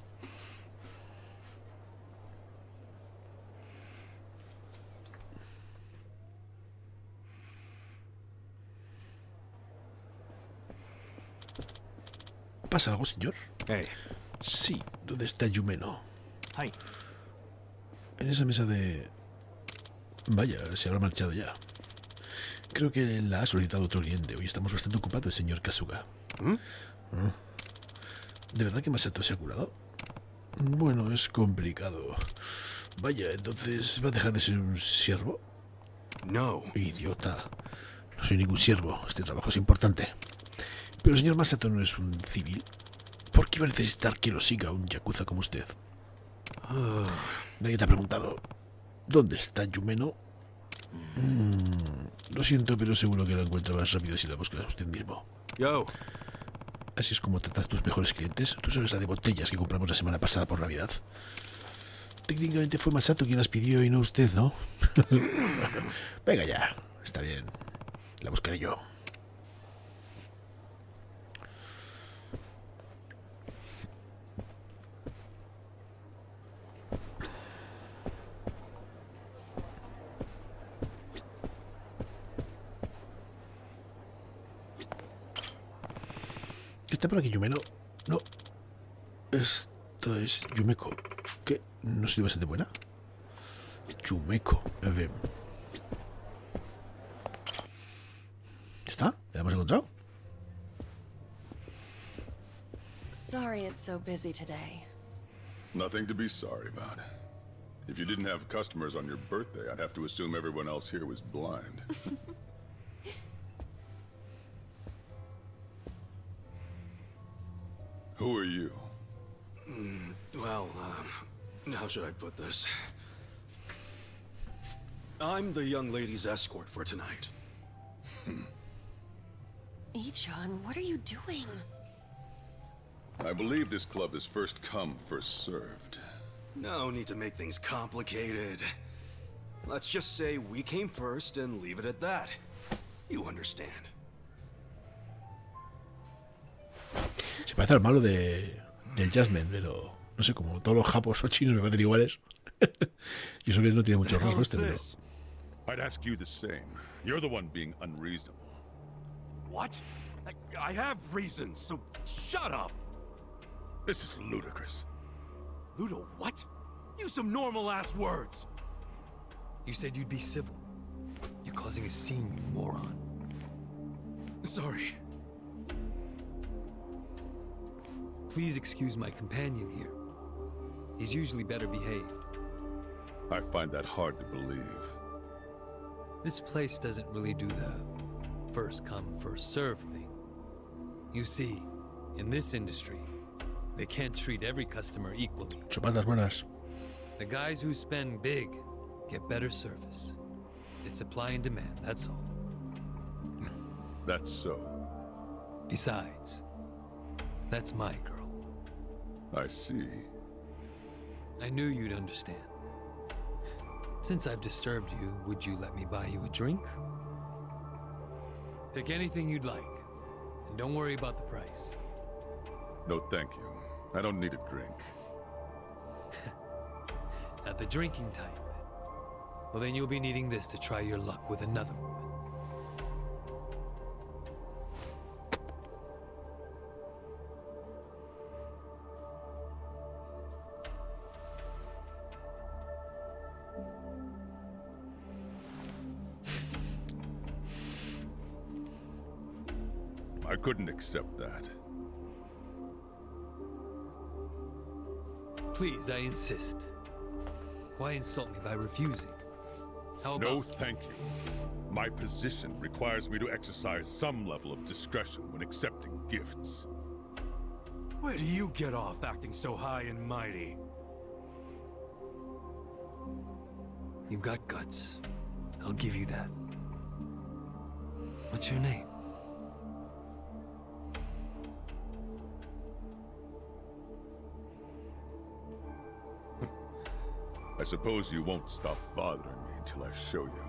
¿Pasa algo, señor? Hey. Sí, ¿dónde está Yumeno? Hi. En esa mesa de... Vaya, se habrá marchado ya. Creo que la ha solicitado otro cliente. Hoy estamos bastante ocupados, señor Kasuga. ¿De verdad que Masato se ha curado? Bueno, es complicado. Vaya, entonces ¿va a dejar de ser un siervo? No. Idiota. No soy ningún siervo. Este trabajo es importante. Pero señor Masato no es un civil. ¿Por qué iba a necesitar que lo siga un Yakuza como usted? Nadie te ha preguntado ¿dónde está Yumeno? Lo siento, pero seguro que lo encuentra más rápido si la buscas usted mismo. Yo. Así es como tratas tus mejores clientes. Tú sabes la de botellas que compramos la semana pasada por Navidad. Técnicamente fue Masato quien las pidió y no usted, ¿no? Venga ya, está bien. La buscaré yo. ¿Está por aquí Yumeno? No. Esta es Yumeko. ¿Qué? ¿No soy bastante buena? Yumeko. A ver. ¿Está? ¿La hemos encontrado? Sorry it's so busy today. Nothing to be sorry about. If you didn't have customers on your birthday, I'd have to assume everyone else here was blind. Who are you? Well, how should I put this? I'm the young lady's escort for tonight. Ichan, what are you doing? I believe this club is first come, first served. No need to make things complicated. Let's just say we came first and leave it at that. You understand. Se parece al malo del Jasmine, pero no sé, como todos los japos o chinos me parecen iguales. Y eso que no tiene muchos rasgos, pero... I'd ask you the same. You're the one being unreasonable. What? I have reasons, so shut up. This is ludicrous. Ludo, what? Use some normal-ass words. You said you'd be civil. You're causing a scene, you moron. Sorry. Please excuse my companion here. He's usually better behaved. I find that hard to believe. This place doesn't really do the first come, first serve thing. You see, in this industry, they can't treat every customer equally. Chupadas buenas. The guys who spend big get better service. It's supply and demand, that's all. That's so. Besides, that's my girl. I see. I knew you'd understand. Since I've disturbed you, would you let me buy you a drink? Pick anything you'd like, and don't worry about the price. No, thank you. I don't need a drink. At the drinking type. Well, then you'll be needing this to try your luck with another woman. I couldn't accept that. Please, I insist. Why insult me by refusing? How about... No, thank you. My position requires me to exercise some level of discretion when accepting gifts. Where do you get off acting so high and mighty? You've got guts. I'll give you that. What's your name? I suppose you won't stop bothering me until I show you.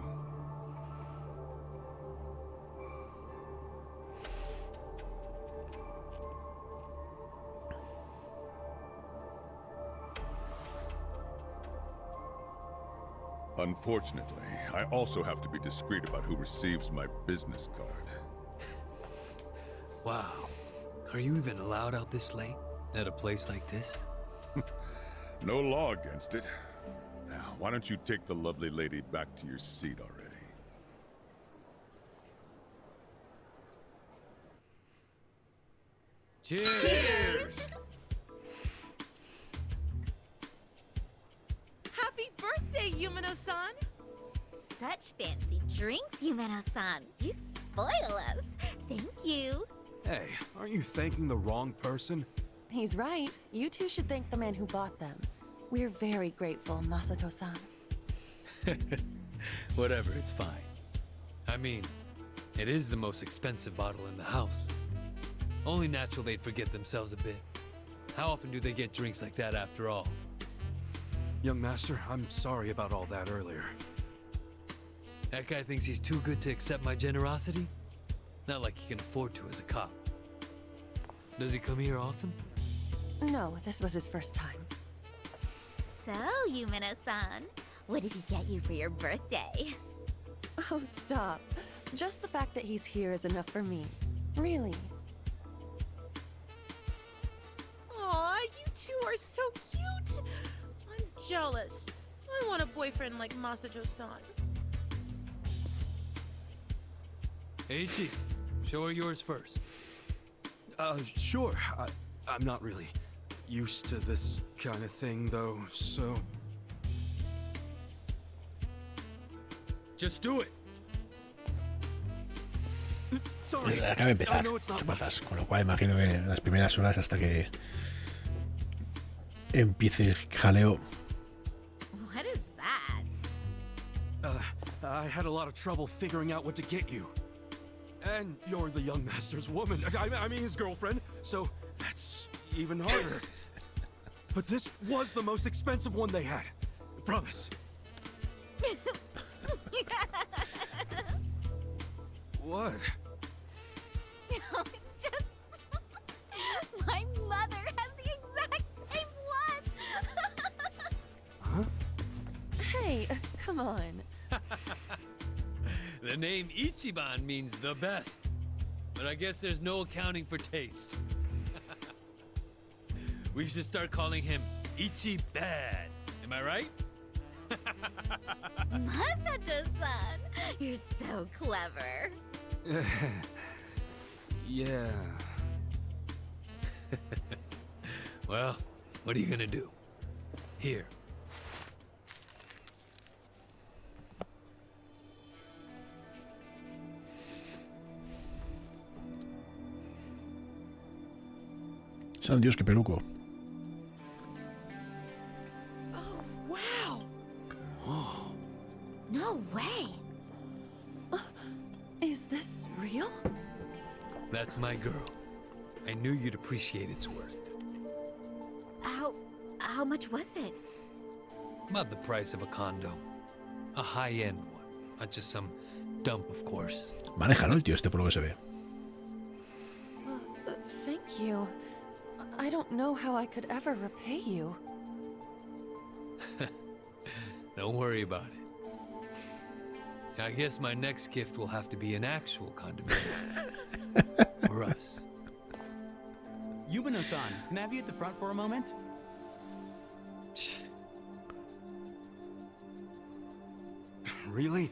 Unfortunately, I also have to be discreet about who receives my business card. Wow. Are you even allowed out this late? At a place like this? No law against it. Now, why don't you take the lovely lady back to your seat already? Cheers! Cheers! Happy birthday, Yumeno-san! Such fancy drinks, Yumeno-san. You spoil us. Thank you. Hey, aren't you thanking the wrong person? He's right. You two should thank the man who bought them. We're very grateful, Masato-san. Whatever, it's fine. I mean, it is the most expensive bottle in the house. Only natural they'd forget themselves a bit. How often do they get drinks like that after all? Young master, I'm sorry about all that earlier. That guy thinks he's too good to accept my generosity? Not like he can afford to as a cop. Does he come here often? No, this was his first time. So, Yumino-san, what did he get you for your birthday? Oh, stop. Just the fact that he's here is enough for me. Really. Aw, you two are so cute. I'm jealous. I want a boyfriend like Masato-san. Eiichi, show her yours first. Sure. I'm not really used to this kind of thing, though, so... Just do it. Sorry. Acaba de empezar, chapatas, con lo cual imagino que las primeras horas hasta que empiece el jaleo. What is that? I had a lot of trouble figuring out what to get you. And you're the young master's woman. I mean his girlfriend, so that's even harder. But this was the most expensive one they had. Promise. What? No, it's just... My mother has the exact same one! Huh? Hey, come on. The name Ichiban means the best. But I guess there's no accounting for taste. We should start calling him Ichiban. Am I right? Masato-san, you're so clever. Yeah. Well, what are you gonna do? Here. San Dios, qué peluco. Oh, wow. Whoa. No way. Is this real? That's my girl. I knew you'd appreciate its worth. How much was it? About the price of a condo. A high-end one. Not just some dump, of course. Maneja, ¿no? El tío este por lo que se ve. Thank you. I don't know how I could ever repay you. Don't worry about it. I guess my next gift will have to be an actual condominium. For us. Yumino-san, can I have you at the front for a moment? Really?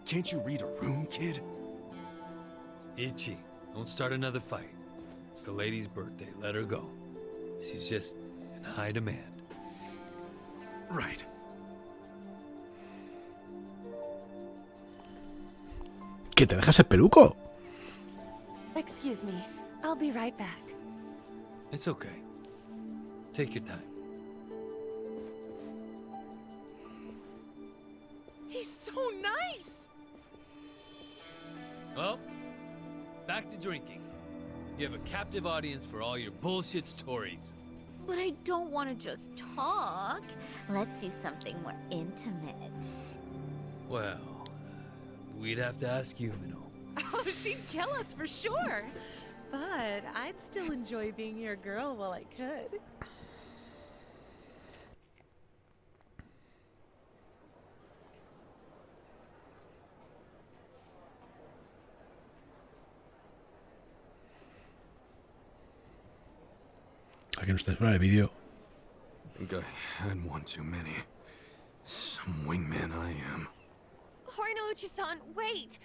Can't you read a room, kid? Ichi, don't start another fight. It's the lady's birthday. Let her go. She's just in high demand. Right. ¿Que te dejas el peluco? Excuse me. I'll be right back. It's okay. Take your time. He's so nice. Well, back to drinking. You have a captive audience for all your bullshit stories. But I don't want to just talk. Let's do something more intimate. Well, we'd have to ask Yumino. Oh, she'd kill us for sure. But I'd still enjoy being your girl while I could. Aquí no está fuera de vídeo. I think I had one too many. Some wingman I am. Horinouchi-san, wait!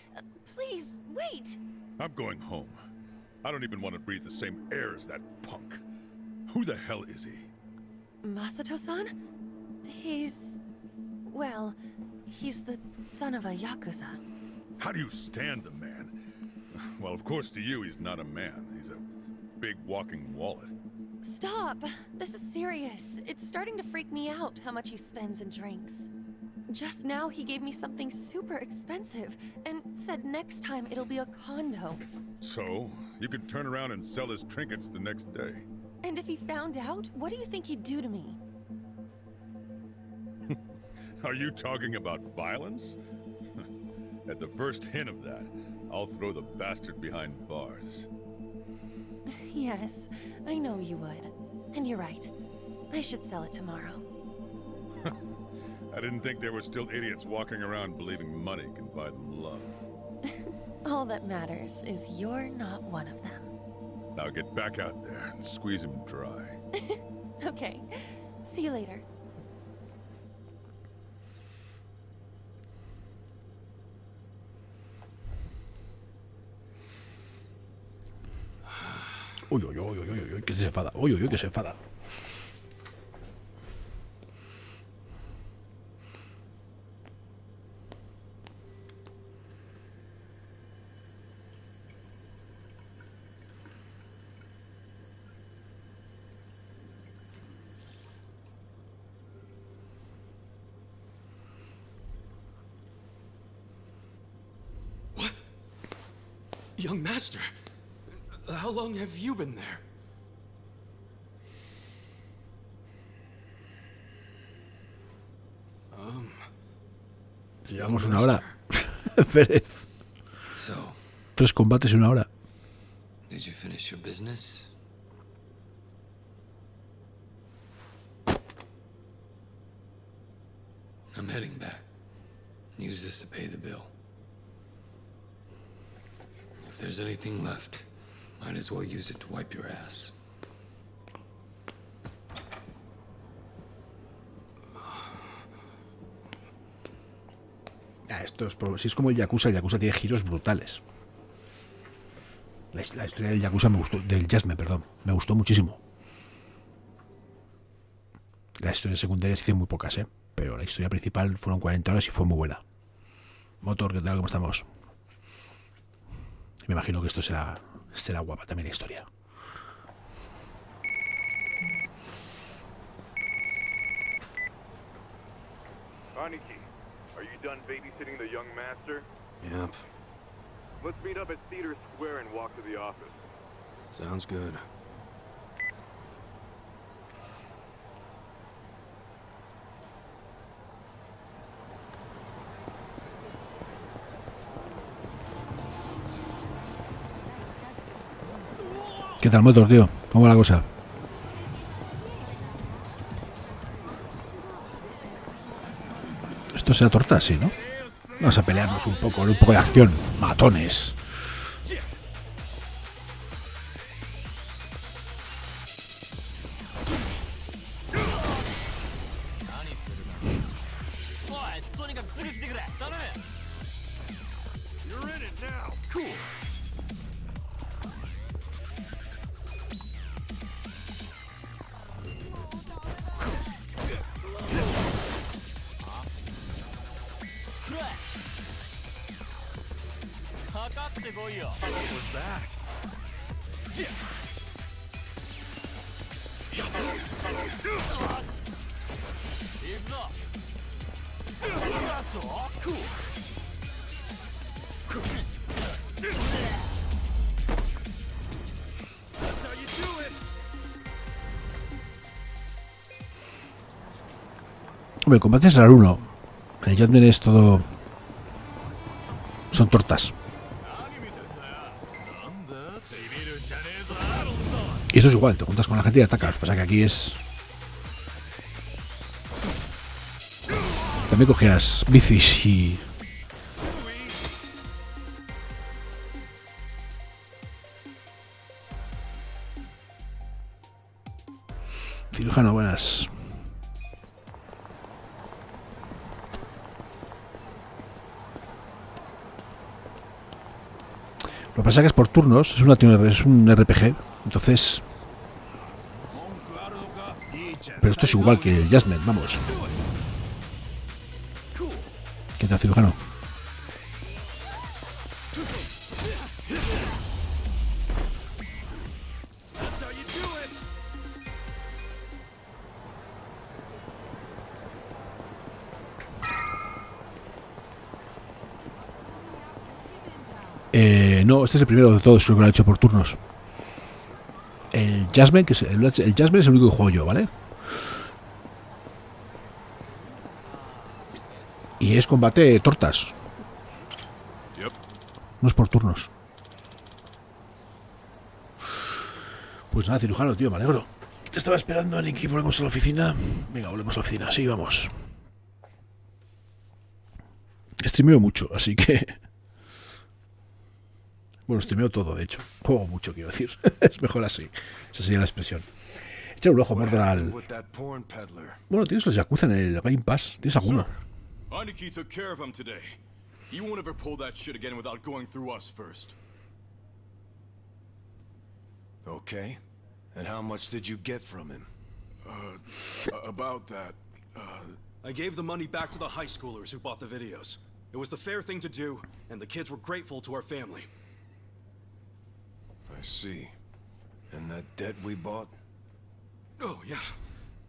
Please, wait! I'm going home. I don't even want to breathe the same air as that punk. Who the hell is he? Masato-san? He's... well, he's the son of a Yakuza. How do you stand the man? Well, of course to you he's not a man. He's a big walking wallet. Stop! This is serious. It's starting to freak me out how much he spends and drinks. Just now he gave me something super expensive and said next time it'll be a condo. So, you could turn around and sell his trinkets the next day. And if he found out, what do you think he'd do to me? Are you talking about violence? At the first hint of that, I'll throw the bastard behind bars. Yes, I know you would. And you're right. I should sell it tomorrow. I didn't think there were still idiots walking around believing money can buy them love. All that matters is you're not one of them. Now get back out there and squeeze him dry. Okay. See you later. Uy, uy, uy, uy, uy, uy, que se enfada. Uy, uy, uy, que se enfada. Young master, how long have you been there? Llevamos una hora. Pérez. So, 3 combates en una hora. did you finish your business? I'm heading back. Use this to pay the bill. If there's anything left, might as well use it to wipe your ass. Esto es si es como el Yakuza tiene giros brutales. La historia del Yakuza me gustó, del Jasmine, perdón, me gustó muchísimo. Las historias secundarias hice muy pocas, pero la historia principal fueron 40 horas y fue muy buena. Motor, ¿qué tal? ¿Cómo estamos? Me imagino que esto será guapa también la historia. Aniki, are you done babysitting the young master? Yep. Let's meet up at Cedar Square and walk to the office. Sounds good. ¿Qué tal, Motor, tío? ¿Cómo va la cosa? Esto será torta, sí, ¿no? Vamos a pelearnos un poco de acción. Matones. You're in it now. Cool. What was that? Cool. That's how you do it. Hombre, el combate es raro uno. El Jasmine es todo... Son tortas. Y esto es igual, te juntas con la gente y atacas. Pasa que aquí es... También cogías bicis y... Cirujano, buenas. Lo que pasa es que es por turnos, es un RPG, entonces... Pero esto es igual que el Jasmine, vamos. ¿Qué tal, cirujano? No, este es el primero de todos, creo que lo he hecho por turnos. El Jasmine, que es el Jasmine es el único que juego yo, ¿vale? Y es combate tortas. No es por turnos. Pues nada, cirujano, tío, me alegro. Te estaba esperando, Aniki. Volvemos a la oficina. Venga, volvemos a la oficina. Sí, vamos. Streameo mucho, así que... Bueno, streameo todo, de hecho. Juego mucho, quiero decir. Es mejor así. Esa sería la expresión. Echar un ojo, Mordor, al... Bueno, tienes los Yakuza en el Game Pass. ¿Tienes alguno? Aniki took care of him today. He won't ever pull that shit again without going through us first. Okay. And how much did you get from him? About that, I gave the money back to the high schoolers who bought the videos. It was the fair thing to do, and the kids were grateful to our family. I see. And that debt we bought? Oh, yeah.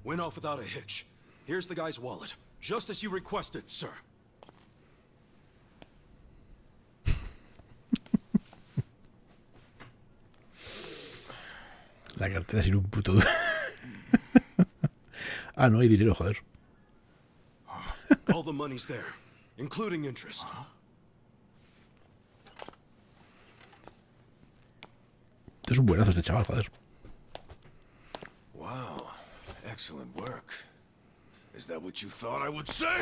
Went off without a hitch. Here's the guy's wallet. Just as you requested, sir. La cartera sin un puto duro. Ah, no hay dinero, joder. All the money's there, including interest. Es un buenazo este chaval, joder. Wow. Excellent work. Is that what you thought I would say?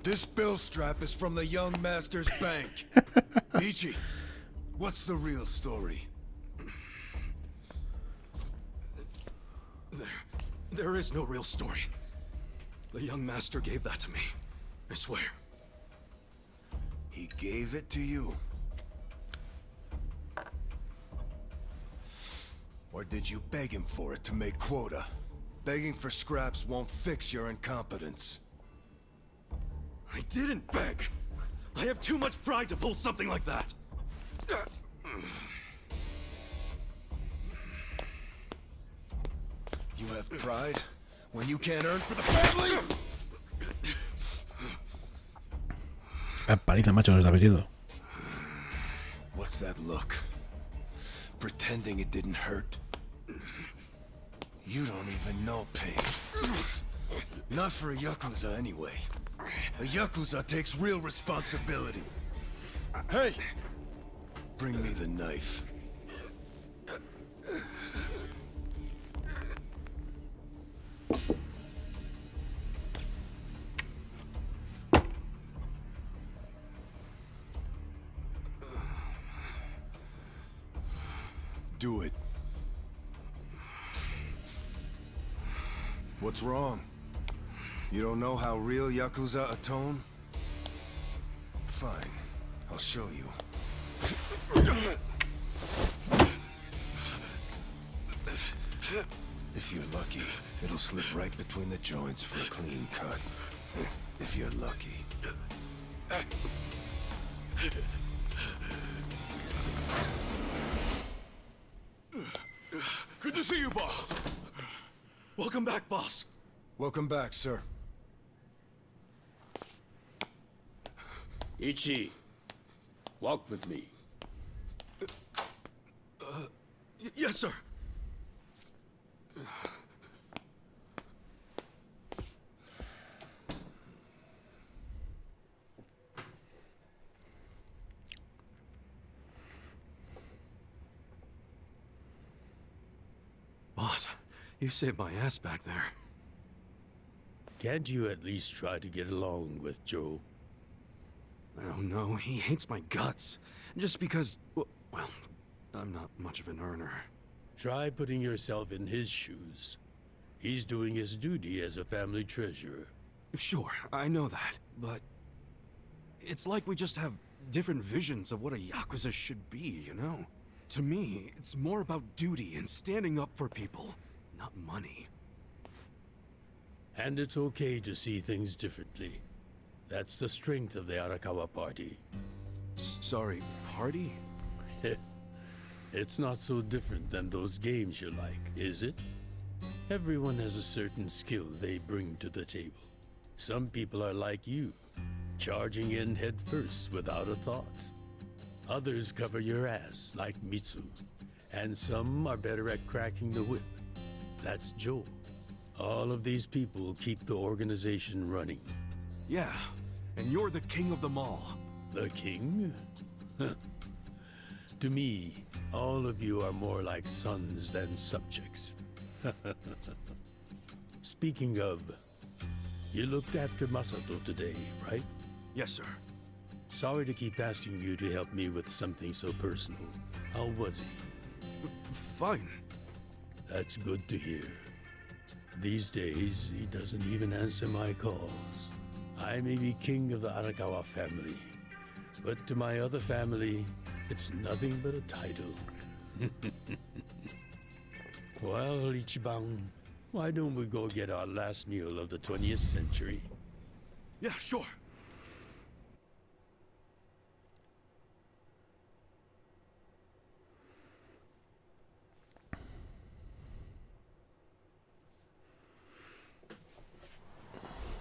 This bill strap is from the young master's bank. Ichi, what's the real story? There is no real story. The young master gave that to me. I swear. He gave it to you? Or did you beg him for it to make quota? Begging for scraps won't fix your incompetence. I didn't beg. I have too much pride to pull something like that. You have pride when you can't earn for the family? Paliza, macho, nos está metiendo. What's that look? Pretending it didn't hurt. You don't even know pain. Not for a Yakuza anyway. A Yakuza takes real responsibility. Hey! Bring me the knife. Do it. What's wrong? You don't know how real Yakuza atone? Fine. I'll show you. If you're lucky, it'll slip right between the joints for a clean cut. If you're lucky. Good to see you, boss. Welcome back, boss. Welcome back, sir. Ichi, walk with me. Yes, sir. Boss, you saved my ass back there. Can't you at least try to get along with Joe? Oh no, he hates my guts. Just because, well, I'm not much of an earner. Try putting yourself in his shoes. He's doing his duty as a family treasurer. Sure, I know that, but it's like we just have different visions of what a Yakuza should be, you know? To me, it's more about duty and standing up for people, not money. And it's okay to see things differently. That's the strength of the Arakawa party. Sorry, party? It's not so different than those games you like, is it? Everyone has a certain skill they bring to the table. Some people are like you. charging in head first without a thought. Others cover your ass, like Mitsu. And some are better at cracking the whip. That's Joe. All of these people keep the organization running. Yeah, and you're the king of them all. The king? To me, all of you are more like sons than subjects. Speaking of, you looked after Masato today, right? Yes, sir. Sorry to keep asking you to help me with something so personal. How was he? Fine. That's good to hear. These days, he doesn't even answer my calls. I may be king of the Arakawa family, but to my other family, it's nothing but a title. Well, Ichiban, why don't we go get our last meal of the 20th century? Yeah, sure.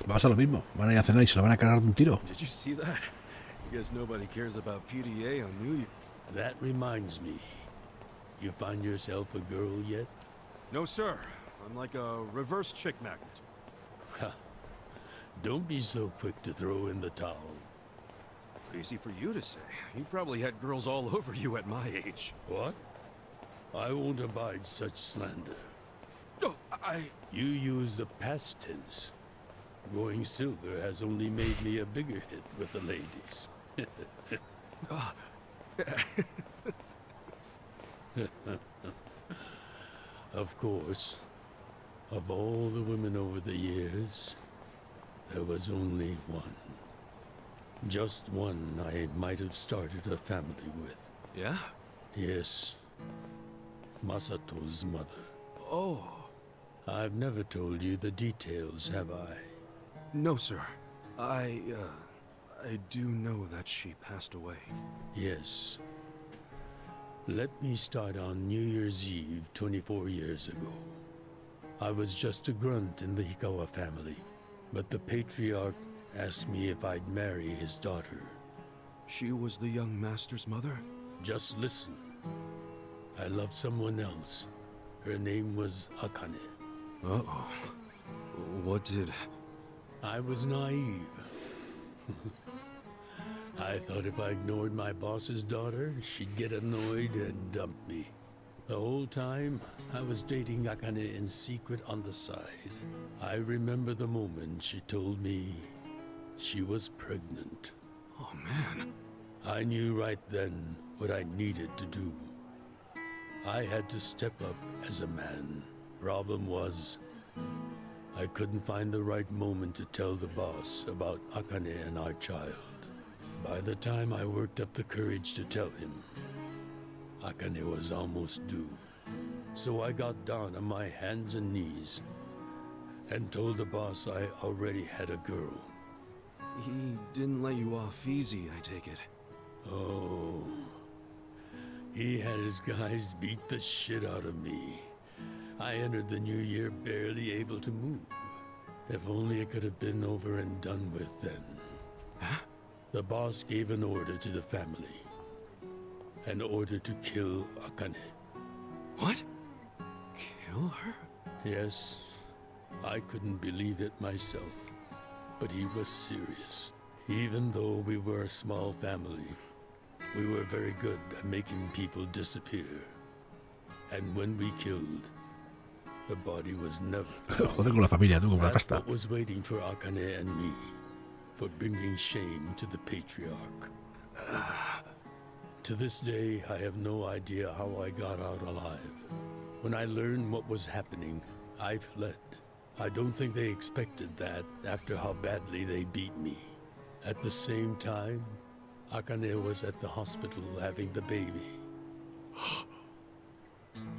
Va a pasar lo mismo. Van a ir a cenar y se lo van a cargar de un tiro. Did you see that? I guess nobody cares about PDA on New Year. That reminds me. You find yourself a girl yet? No, sir. I'm like a reverse chick magnet. Ha. Don't be so quick to throw in the towel. Easy for you to say. You probably had girls all over you at my age. What? I won't abide such slander. Oh, You use the past tense. Going silver has only made me a bigger hit with the ladies. Of course, of all the women over the years, there was only one. Just one I might have started a family with. Yeah? Yes. Masato's mother. Oh. I've never told you the details, have I? No, sir. I do know that she passed away. Yes. Let me start on New Year's Eve 24 years ago. I was just a grunt in the Hikawa family, but the patriarch asked me if I'd marry his daughter. She was the young master's mother? Just listen. I loved someone else. Her name was Akane. Uh-oh. What did... I was naive. I thought if I ignored my boss's daughter, she'd get annoyed and dump me. The whole time, I was dating Akane in secret on the side. I remember the moment she told me she was pregnant. Oh, man. I knew right then what I needed to do. I had to step up as a man. Problem was, I couldn't find the right moment to tell the boss about Akane and our child. By the time I worked up the courage to tell him, Akane was almost due. So I got down on my hands and knees and told the boss I already had a girl. He didn't let you off easy, I take it. Oh, he had his guys beat the shit out of me. I entered the new year barely able to move. If only it could have been over and done with then. Huh? The boss gave an order to the family. An order to kill Akane. What? Kill her? Yes. I couldn't believe it myself. But he was serious. Even though we were a small family, we were very good at making people disappear. And when we killed, the body was never found. Joder con la familia, tú, con la pasta. That was waiting for Akane and me, for bringing shame to the patriarch. To this day, I have no idea how I got out alive. When I learned what was happening, I fled. I don't think they expected that after how badly they beat me. At the same time, Akane was at the hospital having the baby.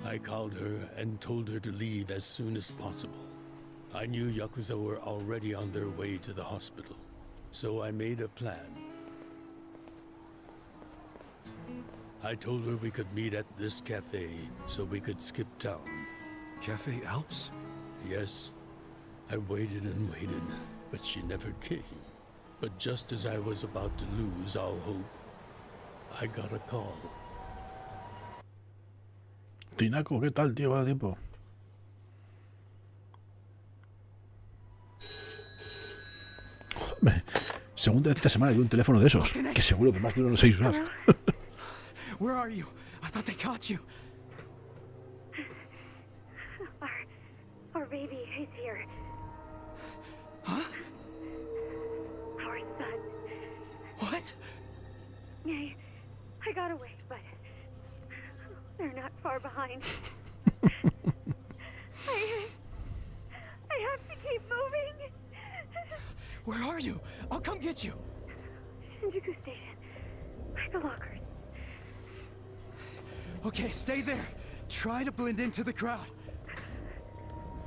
I called her and told her to leave as soon as possible. I knew Yakuza were already on their way to the hospital, so I made a plan. I told her we could meet at this cafe so we could skip town. Cafe Alps? Yes. I waited and waited, but she never came. But just as I was about to lose all hope, I got a call. Tinaco, ¿qué tal, tío? Va tiempo. Hombre, segunda vez esta semana hay un teléfono de esos, que seguro que más de uno no sé usar. Where are you? I thought they caught you. Our baby is here. Huh? Our son. What? I got away, but they're not far behind. I have to keep moving. Where are you? I'll come get you. Shinjuku Station. By the lockers. Okay, stay there. Try to blend into the crowd.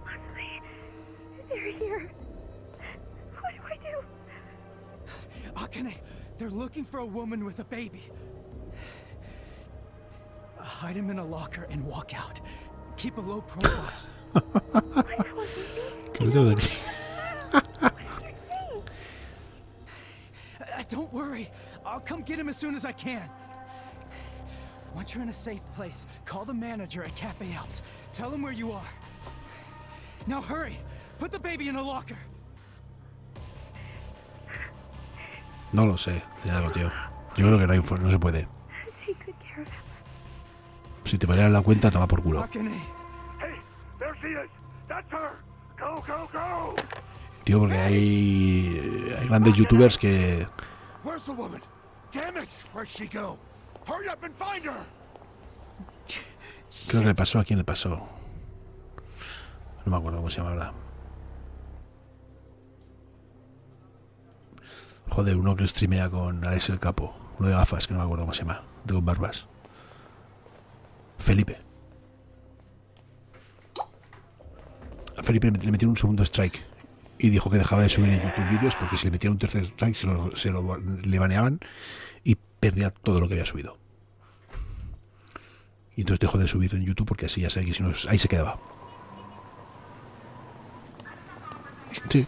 Honestly, they're here. What do I do? Akane, they're looking for a woman with a baby. Hide him in a locker and walk out. Keep a low profile. Don't worry. I'll come get him as soon as I can. Once you're in a safe place, call the manager at Cafe Alps. Tell him where you are. Now hurry. Put the baby in a locker. No lo sé, Tinaco, tío. Yo creo que no se puede. Take good care of him. Si te pelean la cuenta, toma por culo. Hey, there she is. That's her. Go, go, go. Tío, porque hay grandes youtubers que... Where's the woman? Damn it! Where'd she go? Hurry up and find her. Creo que le pasó a quién le pasó. No me acuerdo cómo se llama ahora. Joder, uno que streamea con Alex el Capo. Uno de gafas, que no me acuerdo cómo se llama. De con barbas. Felipe. A Felipe le metieron un segundo strike. Y dijo que dejaba de subir en YouTube vídeos porque si le metían un tercer strike le baneaban y perdía todo lo que había subido. Y entonces dejó de subir en YouTube porque así ya sabía que si no, ahí se quedaba. Sí.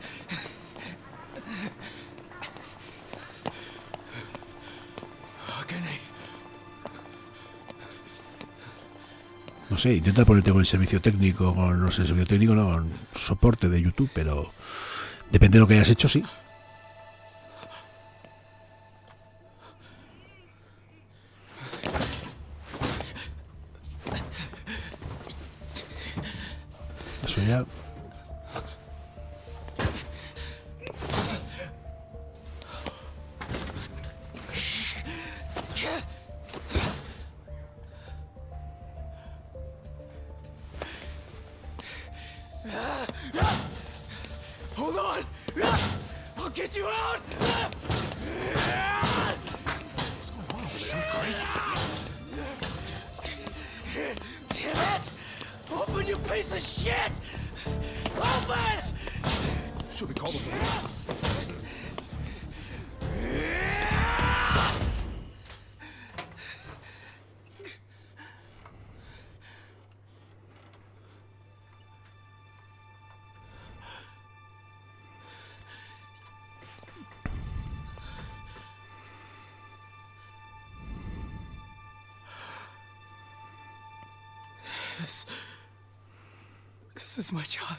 No sé, intenta ponerte con el servicio técnico, con el servicio técnico, no, con soporte de YouTube, pero depende de lo que hayas hecho, sí. Eso ya. Hold on! I'll get you out! What's going on? So crazy. Damn it! Open, you piece of shit! Open! Should we call the police? This is my child.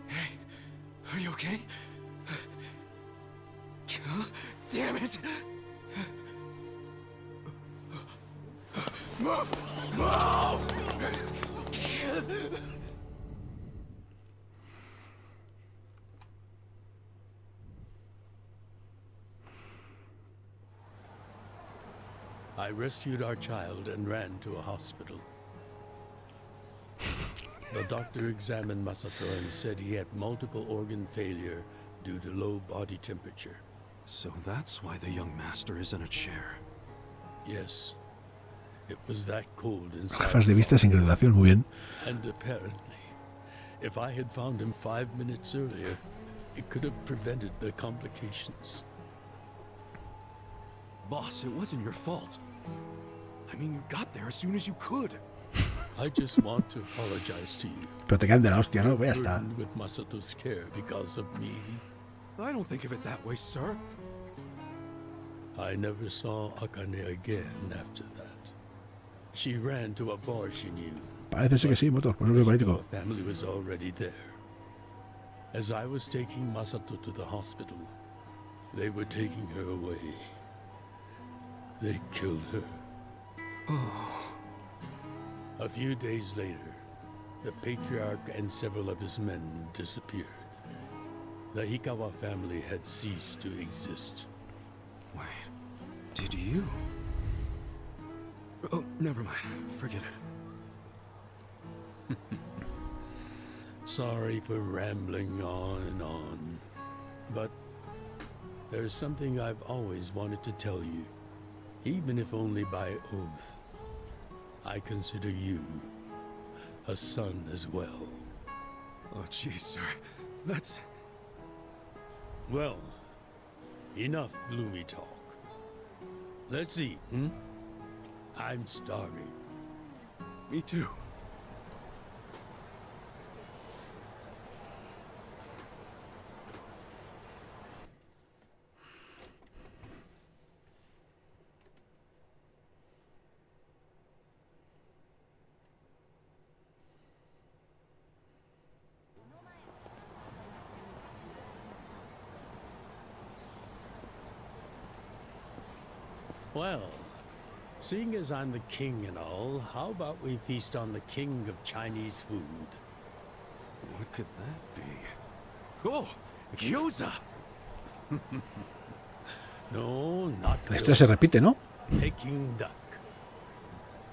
Hey, are you okay? Damn it! Move! Move! I rescued our child and ran to a hospital. The doctor examined Masato and said he had multiple organ failure due to low body temperature. So that's why the young master is in a chair. Yes. It was that cold inside. Gafas de vista sin graduación, muy bien. And apparently, if I had found him 5 minutes earlier, it could have prevented the complications. Boss, it wasn't your fault. I mean, you got there as soon as you could. I just want to apologize to you. Pero te quedan de la hostia, ¿no? Pues ya está. Burdened with Masato's care because of me. I don't think of it that way, sir. I never saw Akane again after that. She ran to a bar she knew. Parece ser que sí, Motor, por eso es político. Our family was already there. As I was taking Masato to the hospital, they were taking her away. They killed her. Oh. A few days later, the patriarch and several of his men disappeared. The Hikawa family had ceased to exist. Wait, did you? Oh, never mind. Forget it. Sorry for rambling on and on, but there's something I've always wanted to tell you, even if only by oath. I consider you a son as well. Oh, geez, sir. That's... Well, enough gloomy talk. Let's eat, hmm? I'm starving. Me too. Well, seeing as I'm the king and all, how about we feast on the king of Chinese food? What could that be? Oh, Yakuza! No, not Esto se repite, ¿no? Peking duck.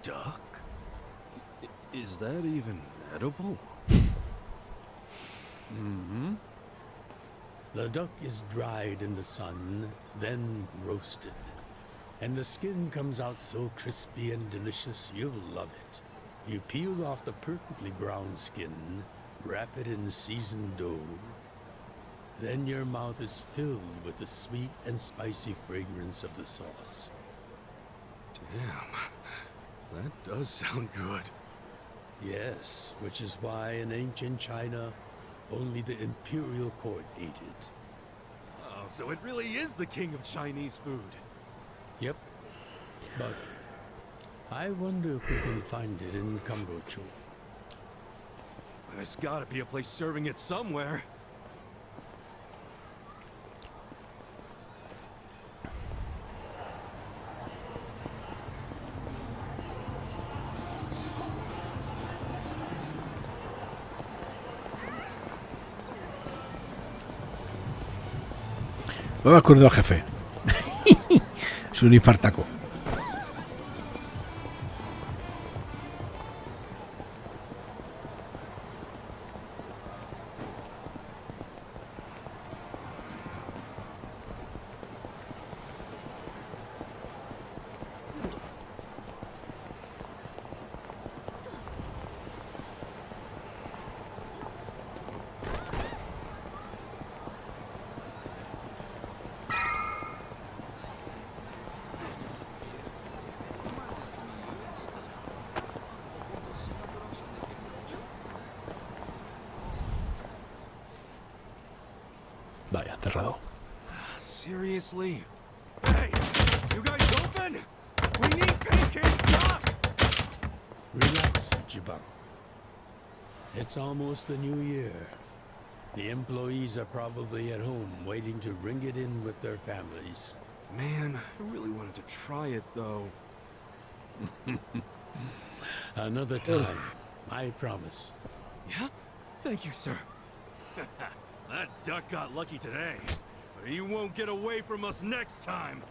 Duck? Is that even edible? Mm-hmm. The duck is dried in the sun, then roasted. And the skin comes out so crispy and delicious, you'll love it. You peel off the perfectly brown skin, wrap it in seasoned dough. Then your mouth is filled with the sweet and spicy fragrance of the sauce. Damn, that does sound good. Yes, which is why in ancient China, only the imperial court ate it. Oh, so it really is the king of Chinese food. Yep. But I wonder if we can find it in Kambocho. There's gotta be a place serving it somewhere. No me acuerdo, jefe. Es un infartaco. Vaya, cerrado. Seriously? Hey, you guys open? We need pancake duck! Relax, Ichiban. It's almost the new year. The employees are probably at home waiting to ring it in with their families. Man, I really wanted to try it though. Another time, I promise. Yeah? Thank you, sir. That duck got lucky today, but he won't get away from us next time.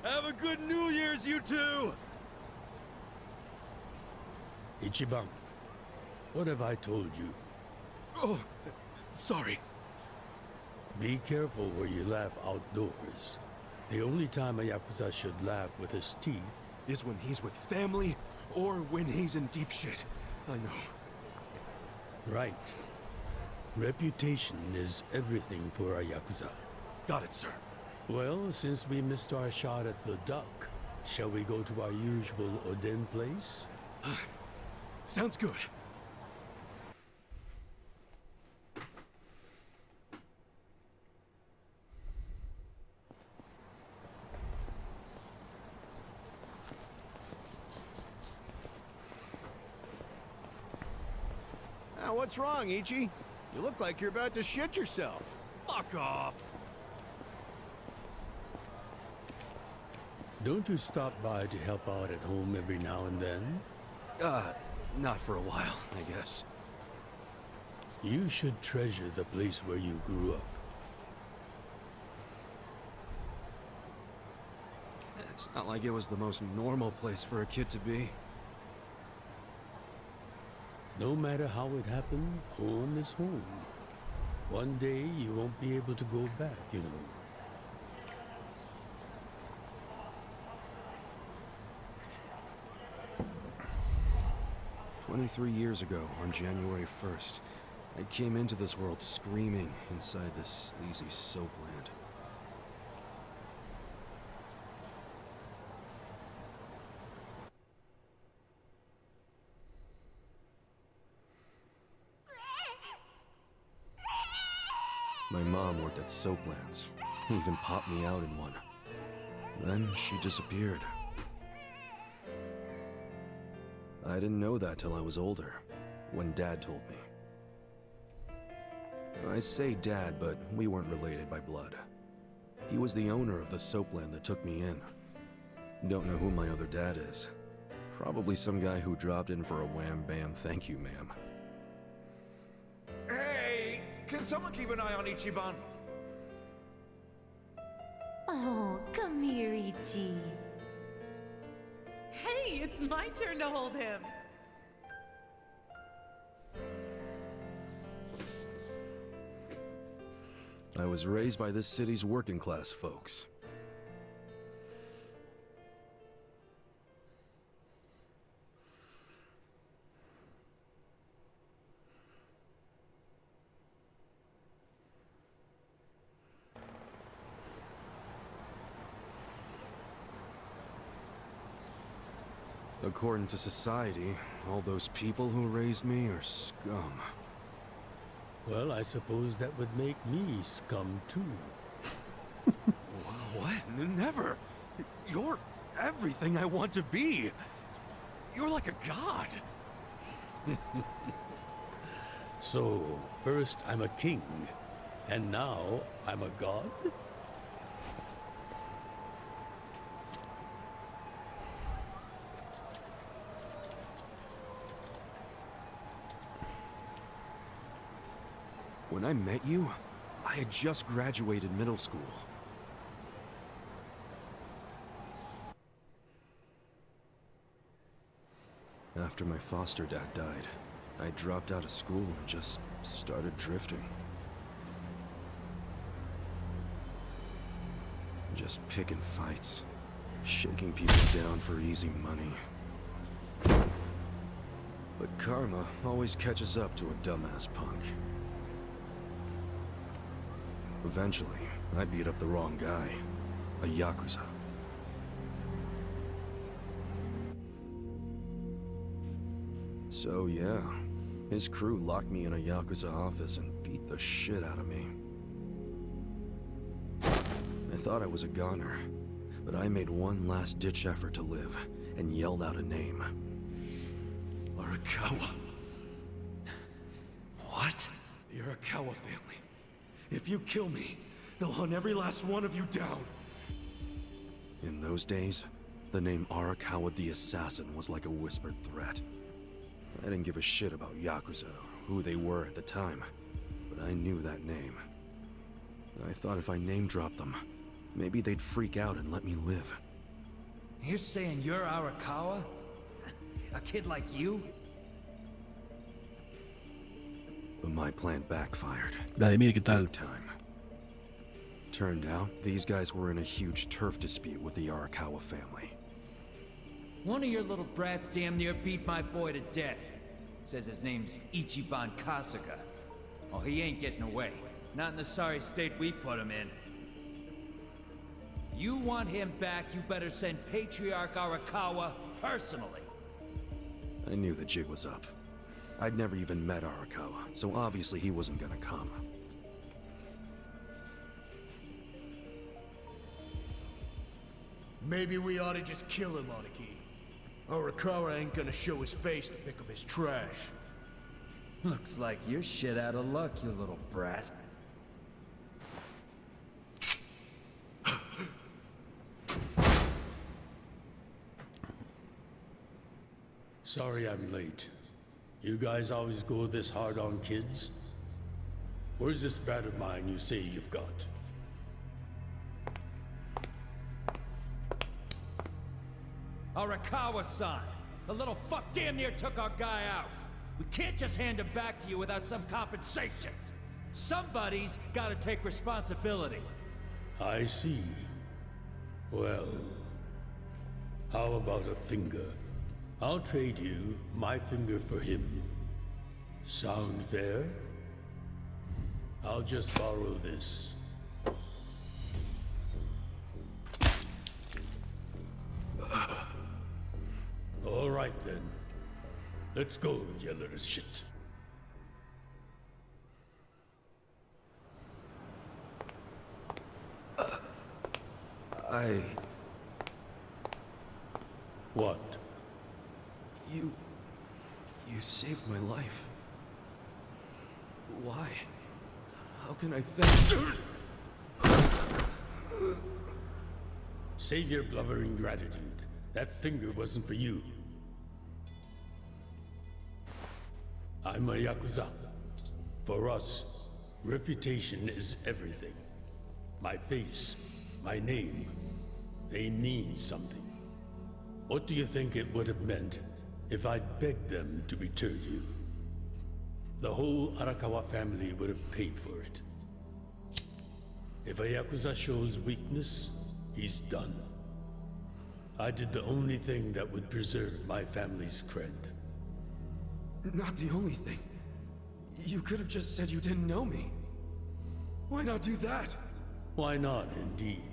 Have a good New Year's, you two! Ichiban, what have I told you? Oh, sorry. Be careful where you laugh outdoors. The only time a Yakuza should laugh with his teeth is when he's with family or when he's in deep shit. I know. Right. Reputation is everything for a Yakuza. Got it, sir. Well, since we missed our shot at the duck, shall we go to our usual Odin place? Sounds good. Now, what's wrong, Ichi? You look like you're about to shit yourself. Fuck off! Don't you stop by to help out at home every now and then? Not for a while, I guess. You should treasure the place where you grew up. It's not like it was the most normal place for a kid to be. No matter how it happened, home is home. One day you won't be able to go back, you know. 23 years ago, on January 1st, I came into this world screaming inside this sleazy soap land. My mom worked at Soaplands. Even popped me out in one. Then she disappeared. I didn't know that till I was older, when Dad told me. I say Dad, but we weren't related by blood. He was the owner of the soapland that took me in. Don't know who my other dad is. Probably some guy who dropped in for a wham-bam thank you, ma'am. Hey! Can someone keep an eye on Ichiban? Oh, come here, Ichi. Hey, it's my turn to hold him. I was raised by this city's working class folks. According to society, all those people who raised me are scum. Well, I suppose that would make me scum too. What? Never! You're everything I want to be! You're like a god! So, first I'm a king, and now I'm a god? When I met you, I had just graduated middle school. After my foster dad died, I dropped out of school and just started drifting. Just picking fights, shaking people down for easy money. But karma always catches up to a dumbass punk. Eventually, I beat up the wrong guy, a Yakuza. So yeah, his crew locked me in a Yakuza office and beat the shit out of me. I thought I was a goner, but I made one last-ditch effort to live and yelled out a name. Arakawa. What? The Arakawa family. If you kill me, they'll hunt every last one of you down. In those days, the name Arakawa the Assassin was like a whispered threat. I didn't give a shit about Yakuza or who they were at the time, but I knew that name. I thought if I name-dropped them, maybe they'd freak out and let me live. You're saying you're Arakawa? A kid like you? But my plan backfired. Vladimir, ¿qué tal? Big time. Turned out, these guys were in a huge turf dispute with the Arakawa family. One of your little brats damn near beat my boy to death. Says his name's Ichiban Kasuga. Oh, he ain't getting away. Not in the sorry state we put him in. you want him back, you better send Patriarch Arakawa personally. I knew the jig was up. I'd never even met Arakawa, so obviously he wasn't gonna come. Maybe we ought to just kill him, Aqui. Arakawa ain't gonna show his face to pick up his trash. Looks like you're shit out of luck, you little brat. Sorry I'm late. You guys always go this hard on kids? Where's this brat of mine you say you've got? Arakawa-san! The little fuck damn near took our guy out! We can't just hand him back to you without some compensation! Somebody's gotta take responsibility! I see. Well, how about a finger? I'll trade you my finger for him. Sound fair? I'll just borrow this. All right then. Let's go, you little shit. What? You saved my life. Why? How can I thank... Save your blubbering gratitude. That finger wasn't for you. I'm a Yakuza. For us, reputation is everything. My face, my name, they mean something. What do you think it would have meant if I'd begged them to return you? The whole Arakawa family would have paid for it. If a Yakuza shows weakness, he's done. I did the only thing that would preserve my family's cred. Not the only thing. You could have just said you didn't know me. Why not do that? Why not, indeed?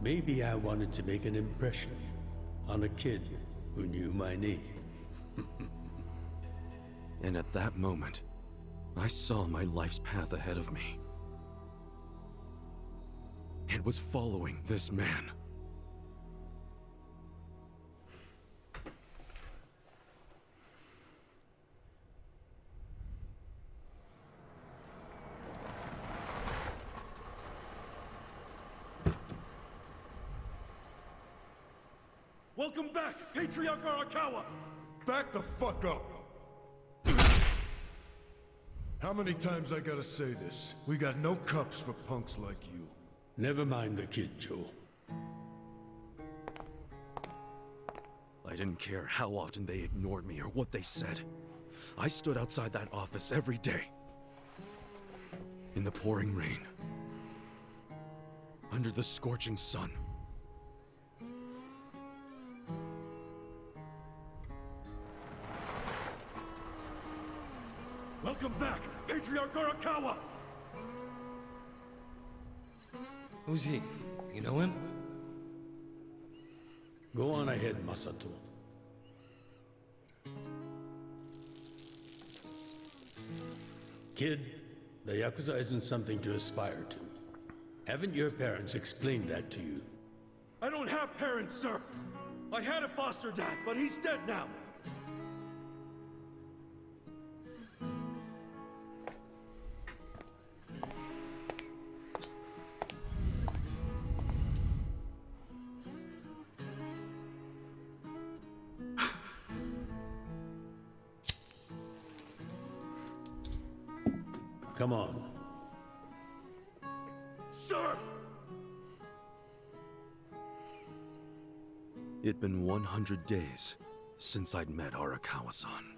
Maybe I wanted to make an impression on a kid who knew my name. And at that moment, I saw my life's path ahead of me. It was following this man. Welcome back, Patriarch Arakawa! Back the fuck up! How many times I gotta say this? We got no cups for punks like you. Never mind the kid, Joe. I didn't care how often they ignored me or what they said. I stood outside that office every day. In the pouring rain. Under the scorching sun. Welcome back, Patriarch Arakawa! Who's he? You know him? Go on ahead, Masato. Kid, the Yakuza isn't something to aspire to. Haven't your parents explained that to you? I don't have parents, sir! I had a foster dad, but he's dead now! Come on. Sir! It'd been 100 days since I'd met Arakawa-san.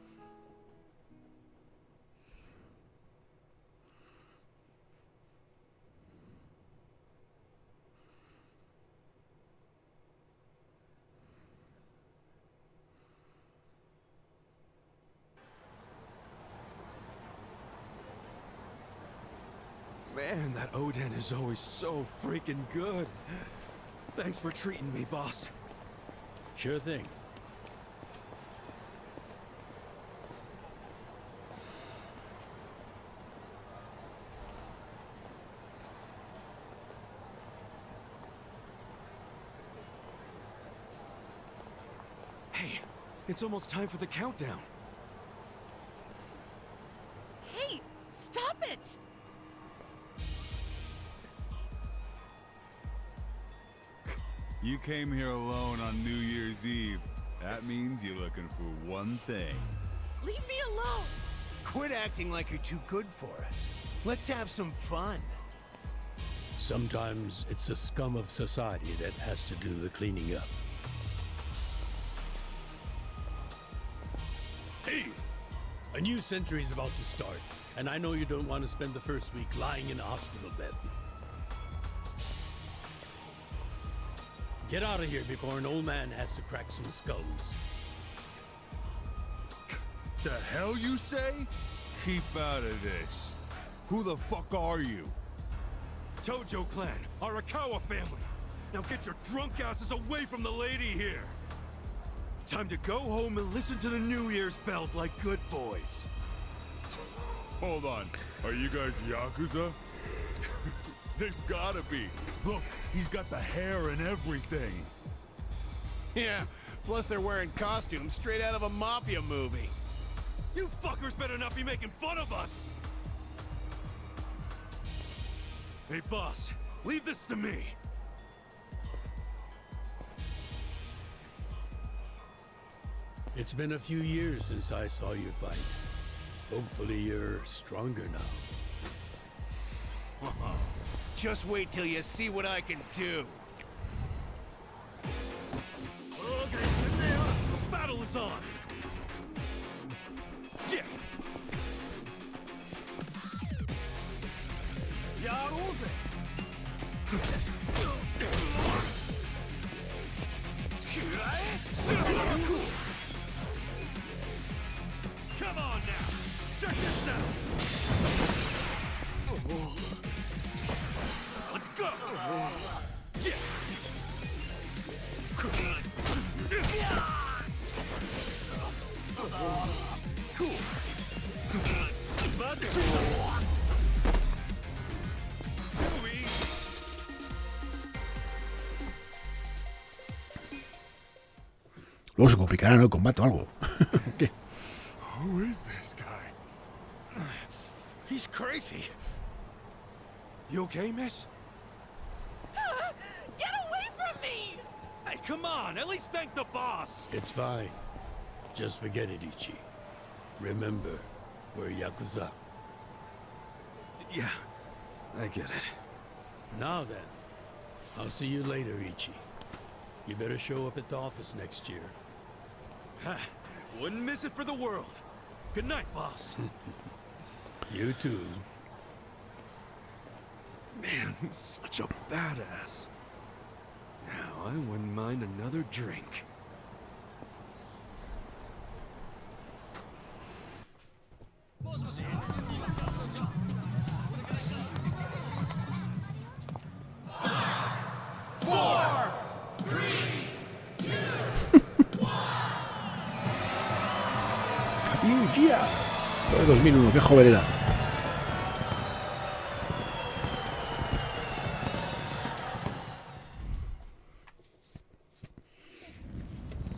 Man, that Oden is always so freaking good. Thanks for treating me, boss. Sure thing. Hey, it's almost time for the countdown. Hey, stop it! You came here alone on New Year's Eve. That means you're looking for one thing. Leave me alone! Quit acting like you're too good for us. Let's have some fun. Sometimes it's the scum of society that has to do the cleaning up. Hey! A new century's about to start, and I know you don't want to spend the first week lying in a hospital bed. Get out of here before an old man has to crack some skulls. The hell you say? Keep out of this. Who the fuck are you? Tojo clan, Arakawa family. Now get your drunk asses away from the lady here. Time to go home and listen to the New Year's bells like good boys. Hold on. Are you guys Yakuza? There's gotta be. Look, he's got the hair and everything. Yeah, plus they're wearing costumes straight out of a mafia movie. You fuckers better not be making fun of us! Hey, boss, leave this to me. It's been a few years since I saw you fight. Hopefully you're stronger now. Just wait till you see what I can do. Okay, the battle is on. Yeah. Come on now, check this out. Let's go. Yeah. Cool. Luego se complicará, ¿no? El combate o algo. ¿Qué? Who is this guy? He's crazy. You okay, miss? Get away from me! Hey, come on, at least thank the boss. It's fine. Just forget it, Ichi. Remember, we're Yakuza. Yeah, I get it. Now then, I'll see you later, Ichi. You better show up at the office next year. Ha, wouldn't miss it for the world. Good night, boss. You too. Man, he's such a badass. Now, I wouldn't mind another drink. Todo de 2001, qué joven era.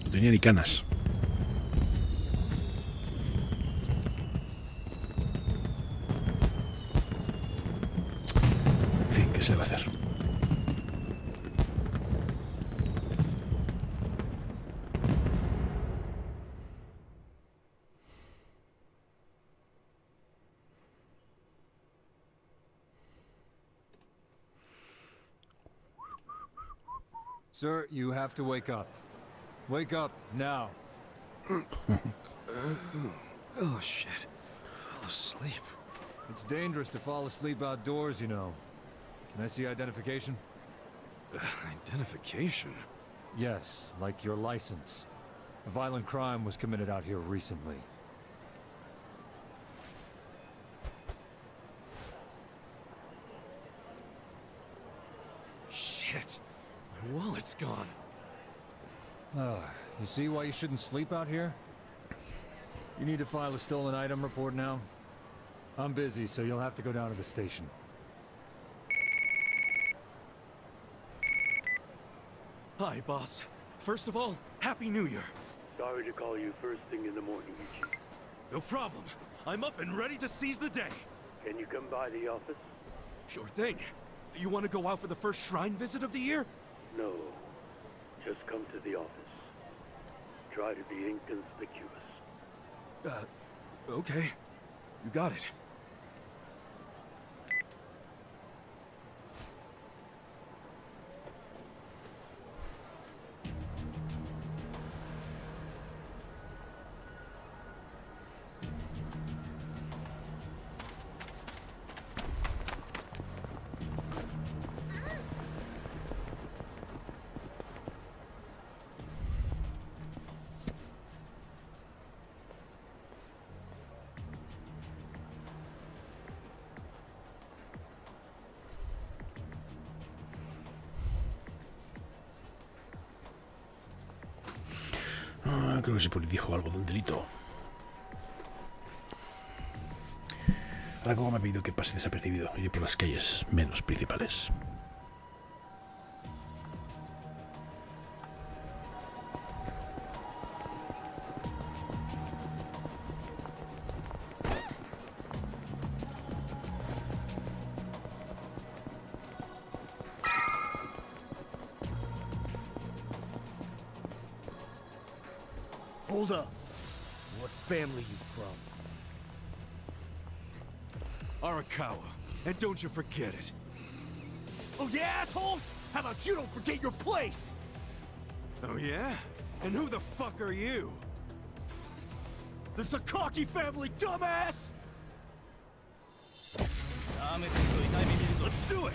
No tenía ni canas. En fin, ¿qué se le va a hacer? Sir, you have to wake up. Wake up, now. Oh, shit. I fell asleep. It's dangerous to fall asleep outdoors, you know. Can I see identification? Identification? Yes, like your license. A violent crime was committed out here recently. Shit. My wallet's gone. You see why you shouldn't sleep out here? You need to file a stolen item report now? I'm busy, so you'll have to go down to the station. Hi, boss. First of all, Happy New Year. Sorry to call you first thing in the morning, Ichi. No problem. I'm up and ready to seize the day. Can you come by the office? Sure thing. You want to go out for the first shrine visit of the year? No. Just come to the office. Try to be inconspicuous. Okay. You got it. Creo que se dijo algo de un delito. Ahora como me ha pedido que pase desapercibido, iré por las calles menos principales. Hold up. What family you from? Arakawa. And don't you forget it. Oh yeah, asshole? How about you don't forget your place? Oh yeah? And who the fuck are you? The Sakaki family, dumbass! Let's do it!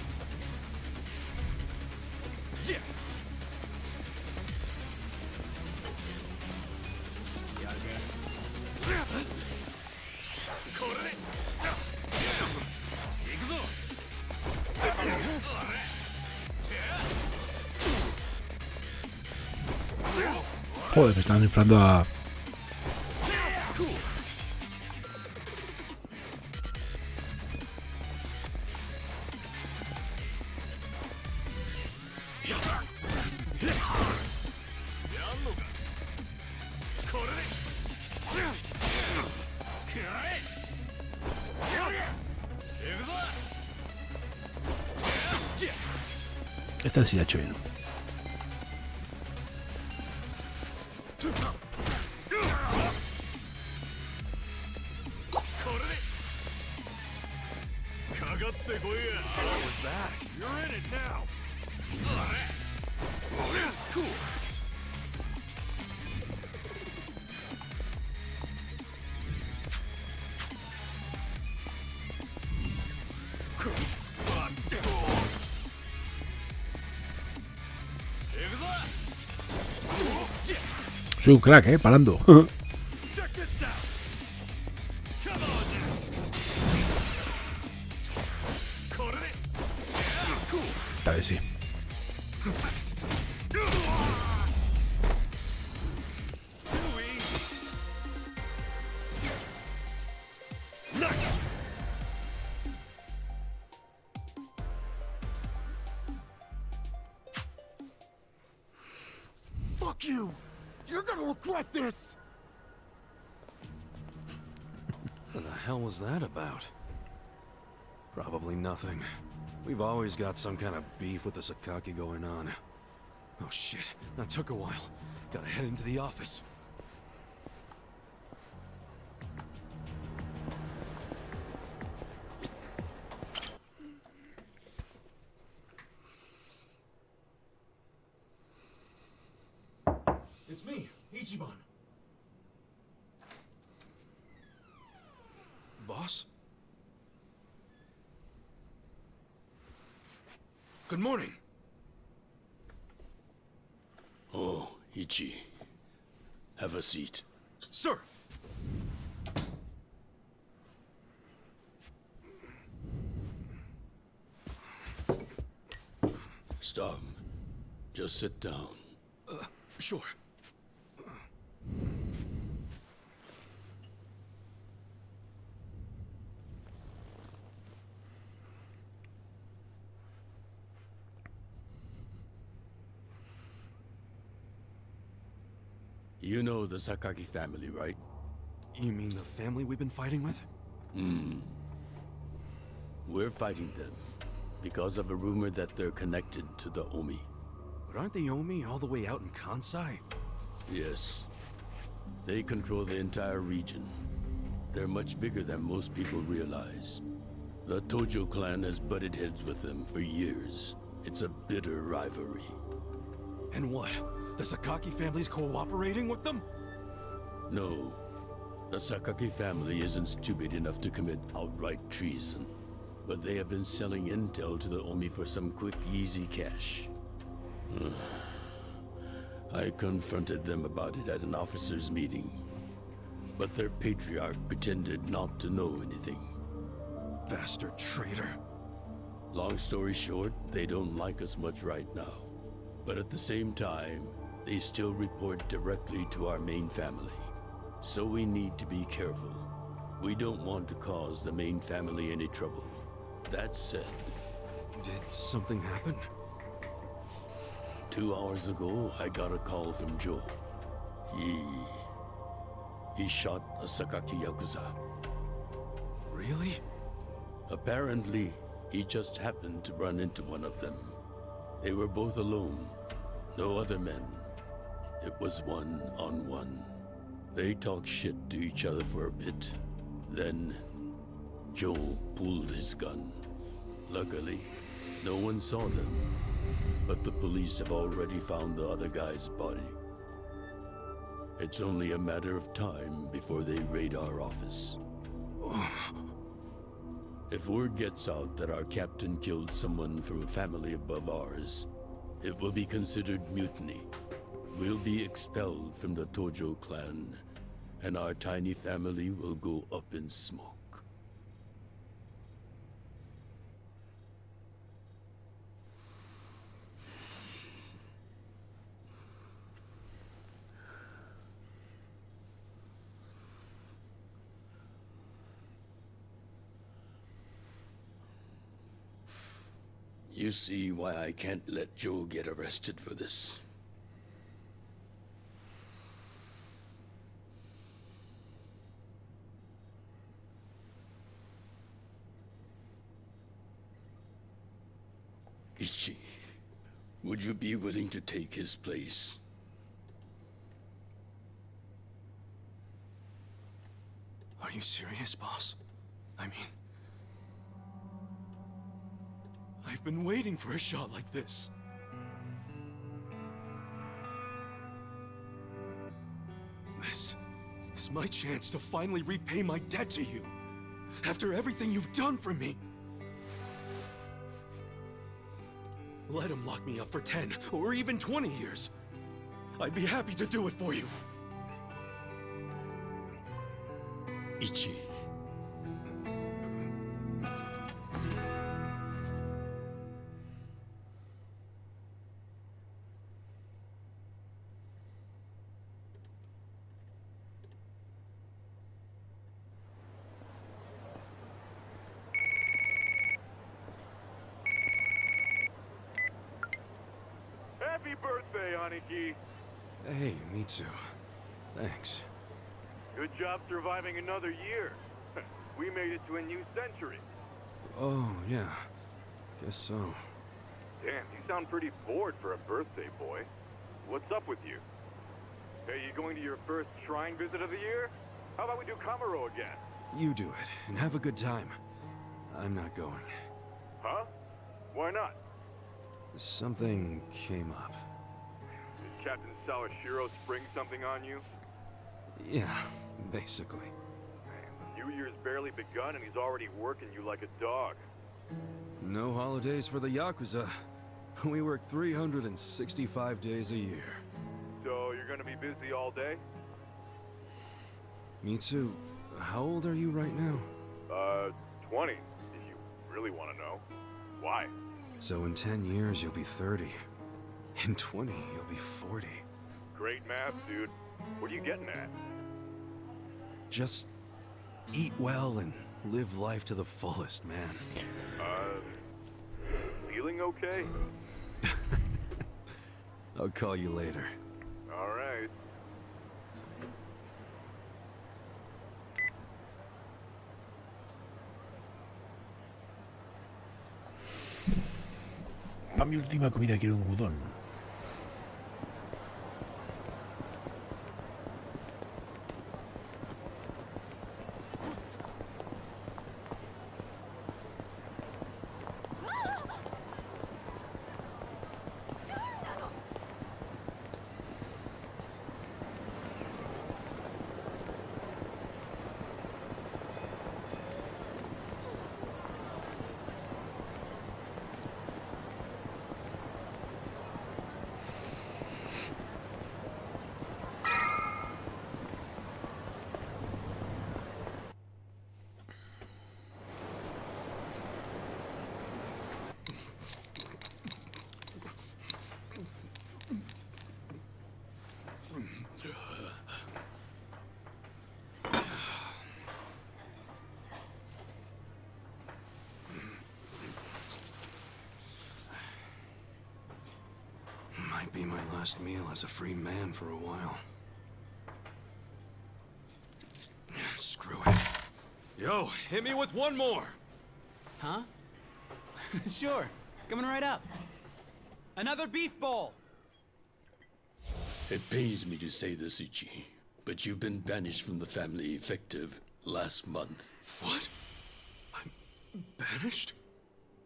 Yeah! Joder, me están inflando a... Esta sí la he hecho bien. What was that? You're in it now. Cool. Soy un crack, parando. Esta vez sí. Fuck you! You're gonna regret this! What the hell was that about? Probably nothing. We've always got some kind of beef with the Sakaki going on. Oh shit, that took a while. Gotta head into the office. It's me, Ichiban. Boss? Good morning. Oh, Ichi. Have a seat. Sir! Stop. Just sit down. Sure. You know the Sakaki family, right? You mean the family we've been fighting with? We're fighting them because of a rumor that they're connected to the Omi. But aren't the Omi all the way out in Kansai? Yes. They control the entire region. They're much bigger than most people realize. The Tojo clan has butted heads with them for years. It's a bitter rivalry. And what? The Sakaki family's cooperating with them? No. The Sakaki family isn't stupid enough to commit outright treason. But they have been selling intel to the Omi for some quick, easy cash. I confronted them about it at an officers' meeting. But their patriarch pretended not to know anything. Bastard traitor. Long story short, they don't like us much right now. But at the same time, they still report directly to our main family. So we need to be careful. We don't want to cause the main family any trouble. That said... Did something happen? 2 hours ago, I got a call from Joe. He shot a Sakaki Yakuza. Really? Apparently, he just happened to run into one of them. They were both alone. No other men. It was one-on-one. They talked shit to each other for a bit. Then, Joe pulled his gun. Luckily, no one saw them. But the police have already found the other guy's body. It's only a matter of time before they raid our office. If word gets out that our captain killed someone from a family above ours, it will be considered mutiny. We'll be expelled from the Tojo clan, and our tiny family will go up in smoke. You see why I can't let Joe get arrested for this. Ichi, would you be willing to take his place? Are you serious, boss? I mean... I've been waiting for a shot like this. This is my chance to finally repay my debt to you. After everything you've done for me. Let him lock me up for 10 or even 20 years. I'd be happy to do it for you. Ichi. Happy birthday, Aniki. Hey, Mitsu. Thanks. Good job surviving another year. We made it to a new century. Oh, yeah. Guess so. Damn, you sound pretty bored for a birthday boy. What's up with you? Hey, you going to your first shrine visit of the year? How about we do Kamaro again? You do it, and have a good time. I'm not going. Huh? Why not? Something came up. Did Captain Sawashiro spring something on you? Yeah, basically. New Year's barely begun and he's already working you like a dog. No holidays for the Yakuza. We work 365 days a year. So you're gonna be busy all day? Mitsu, how old are you right now? 20, if you really want to know. Why? So in 10 years, you'll be 30. In 20, you'll be 40. Great math, dude. What are you getting at? Just eat well and live life to the fullest, man. Feeling okay? I'll call you later. All right. Para mi última comida quiero un udon. Might be my last meal as a free man for a while. Screw it. Yo, hit me with one more! Huh? Sure. Coming right up. Another beef bowl! It pains me to say this, Ichi, but you've been banished from the family effective last month. What? I'm banished?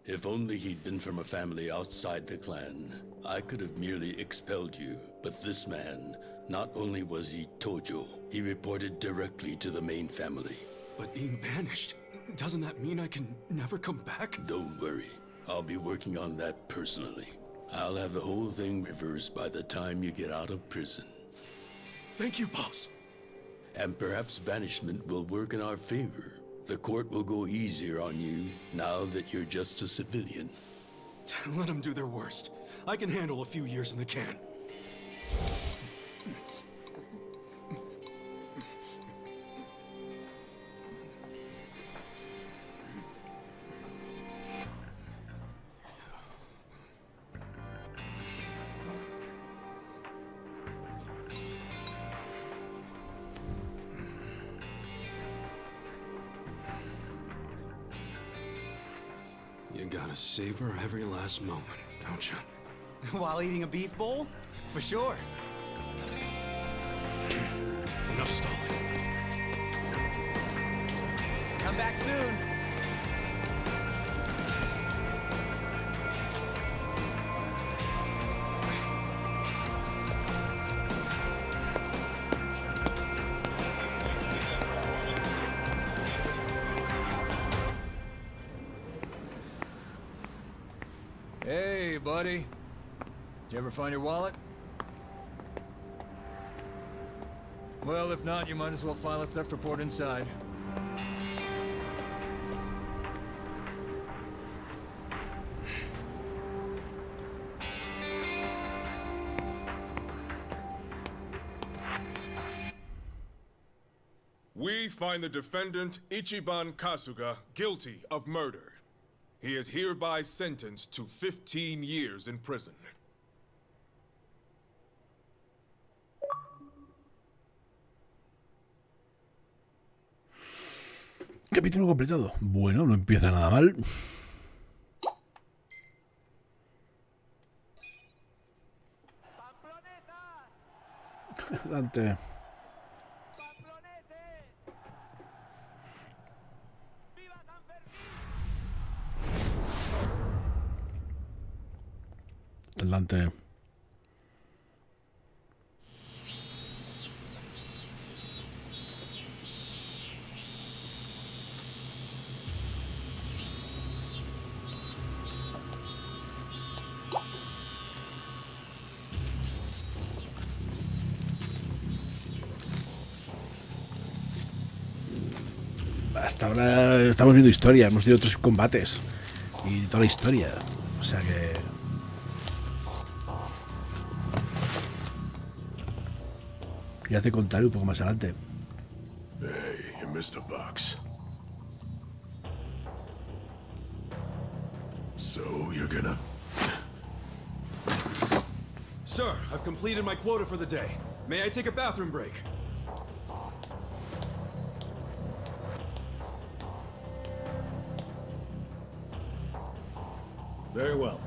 If only he'd been from a family outside the clan, I could have merely expelled you. But this man, not only was he Tojo, he reported directly to the main family. But being banished, doesn't that mean I can never come back? Don't worry, I'll be working on that personally. I'll have the whole thing reversed by the time you get out of prison. Thank you, boss. And perhaps banishment will work in our favor. The court will go easier on you now that you're just a civilian. Let them do their worst. I can handle a few years in the can. You gotta savor every last moment, don't you? While eating a beef bowl? For sure. Enough stalling. Come back soon. Hey, buddy. Did you ever find your wallet? Well, if not, you might as well file a theft report inside. We find the defendant, Ichiban Kasuga, guilty of murder. He is hereby sentenced to 15 years in prison. Capítulo completado. Bueno, no empieza nada mal. Adelante. Adelante. Hasta ahora estamos viendo historia, hemos tenido otros combates y toda la historia, o sea que Ya te contaré un poco más adelante. Hey, you missed a box. So you're gonna... Sir, I've completed my quota for the day. May I take a bathroom break? Very well.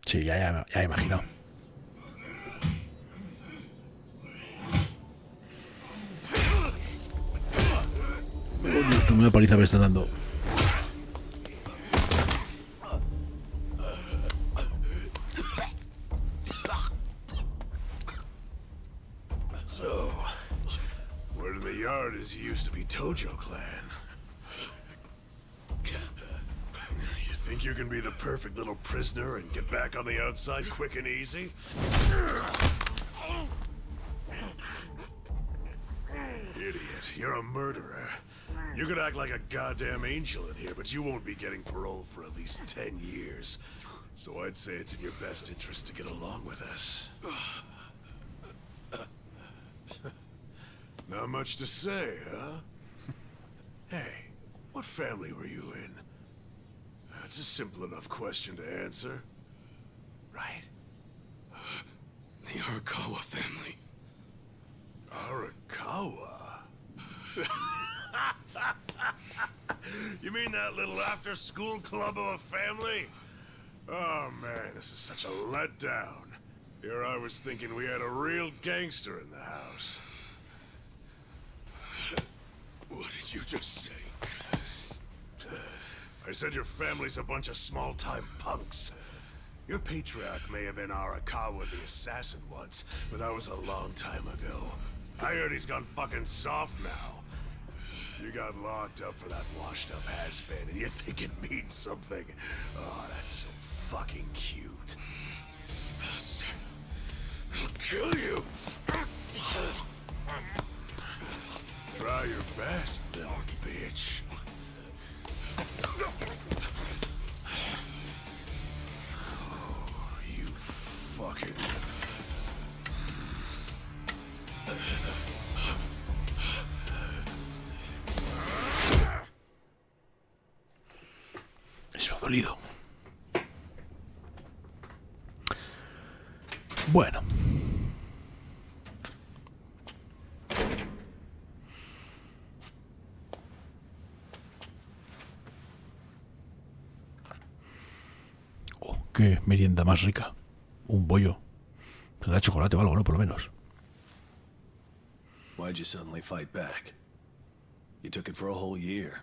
Sí, ya me imagino. Una paliza me está dando. So, word in the yard is you used to be Tojo Clan. You think you can be the perfect little prisoner and get back on the outside quick and easy? Idiot, you're a murderer. You could act like a goddamn angel in here, but you won't be getting parole for at least 10 years. So I'd say it's in your best interest to get along with us. Not much to say, huh? Hey, what family were you in? That's a simple enough question to answer. Right? The Arakawa family. Arakawa? You mean that little after-school club of a family? Oh man, this is such a letdown. Here I was thinking we had a real gangster in the house. What did you just say? I said your family's a bunch of small-time punks. Your patriarch may have been Arakawa the assassin once, but that was a long time ago. I heard he's gone fucking soft now. You got locked up for that washed-up has-been, and you think it means something. Oh, that's so fucking cute. Bastard. I'll kill you. Try your best, little bitch. Oh, you fucking... Eso ha dolido. Bueno. Oh, qué merienda más rica. Un bollo. Tendrá chocolate o algo, ¿no? Por lo menos. Why'd you suddenly fight back? You took it for a whole year.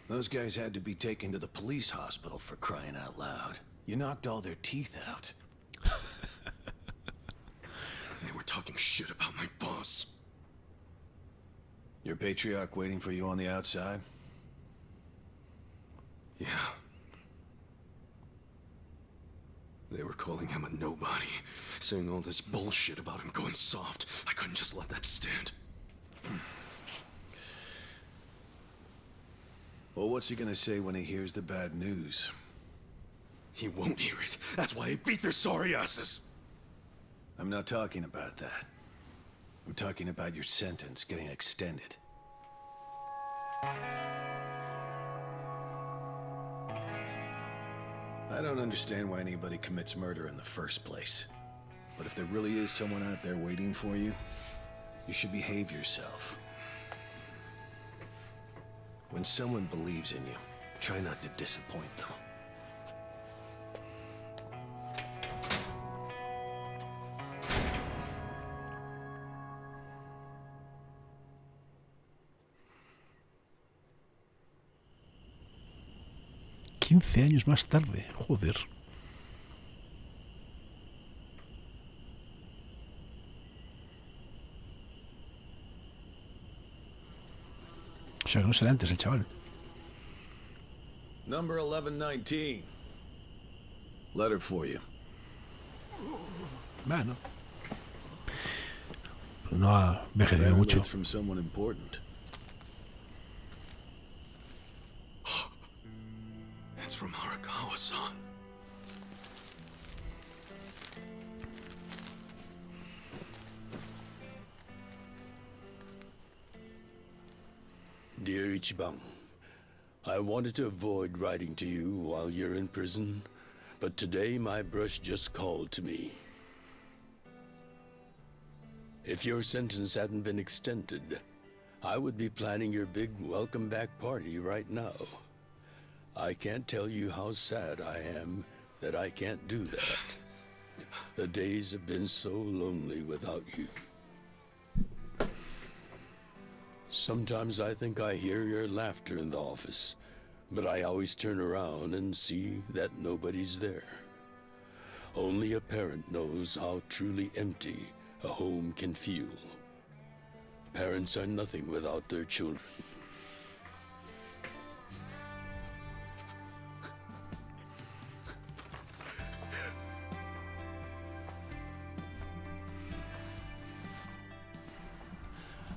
Those guys had to be taken to the police hospital for crying out loud. You knocked all their teeth out. They were talking shit about my boss. Your patriarch waiting for you on the outside? Yeah. They were calling him a nobody, saying all this bullshit about him going soft. I couldn't just let that stand. Well, what's he gonna say when he hears the bad news? He won't hear it. That's why he beat their sorry asses. I'm not talking about that. I'm talking about your sentence getting extended. I don't understand why anybody commits murder in the first place. But if there really is someone out there waiting for you, you should behave yourself. When someone believes in you, try not to disappoint them. $15 años más tarde, joder. O sea, que no sale antes el chaval. Number 1119. Letter for you. Bueno. No ha envejecido mucho. It's from someone important. It's from Arakawa-san. Dear Ichiban, I wanted to avoid writing to you while you're in prison, but today my brush just called to me. If your sentence hadn't been extended, I would be planning your big welcome back party right now. I can't tell you how sad I am that I can't do that. The days have been so lonely without you. Sometimes I think I hear your laughter in the office, but I always turn around and see that nobody's there. Only a parent knows how truly empty a home can feel. Parents are nothing without their children.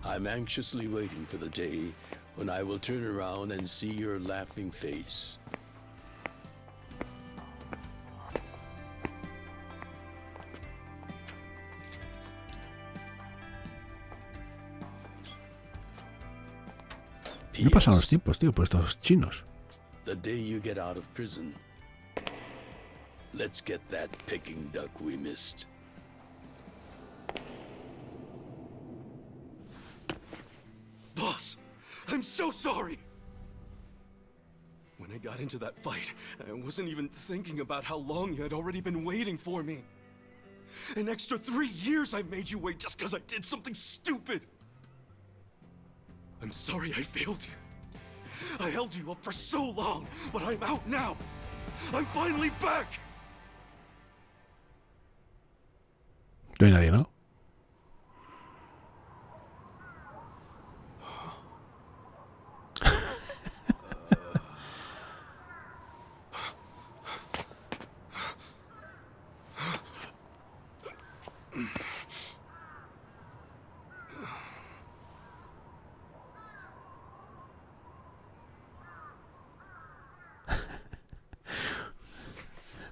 I'm anxiously waiting for the day when I will turn around and see your laughing face. ¿Qué pasan los tiempos, tío, por estos chinos? The day you get out of prison, let's get that Peking duck we missed. Boss, I'm so sorry! When I got into that fight, I wasn't even thinking about how long you had already been waiting for me. An extra 3 years I made you wait just because I did something stupid! I'm sorry I failed you. I held you up for so long, but I'm out now! I'm finally back! No hay nadie, ¿no?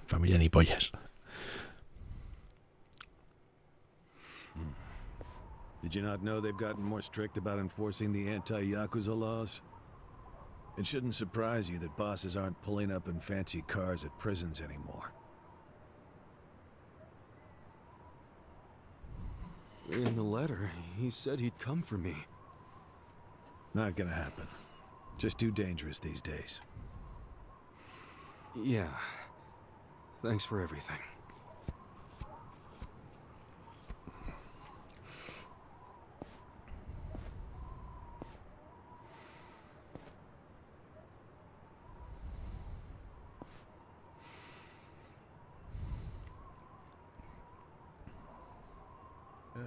Familia ni pollas. Did you not know they've gotten more strict about enforcing the anti-Yakuza laws? It shouldn't surprise you that bosses aren't pulling up in fancy cars at prisons anymore. In the letter, he said he'd come for me. Not gonna happen. Just too dangerous these days. Yeah. Thanks for everything.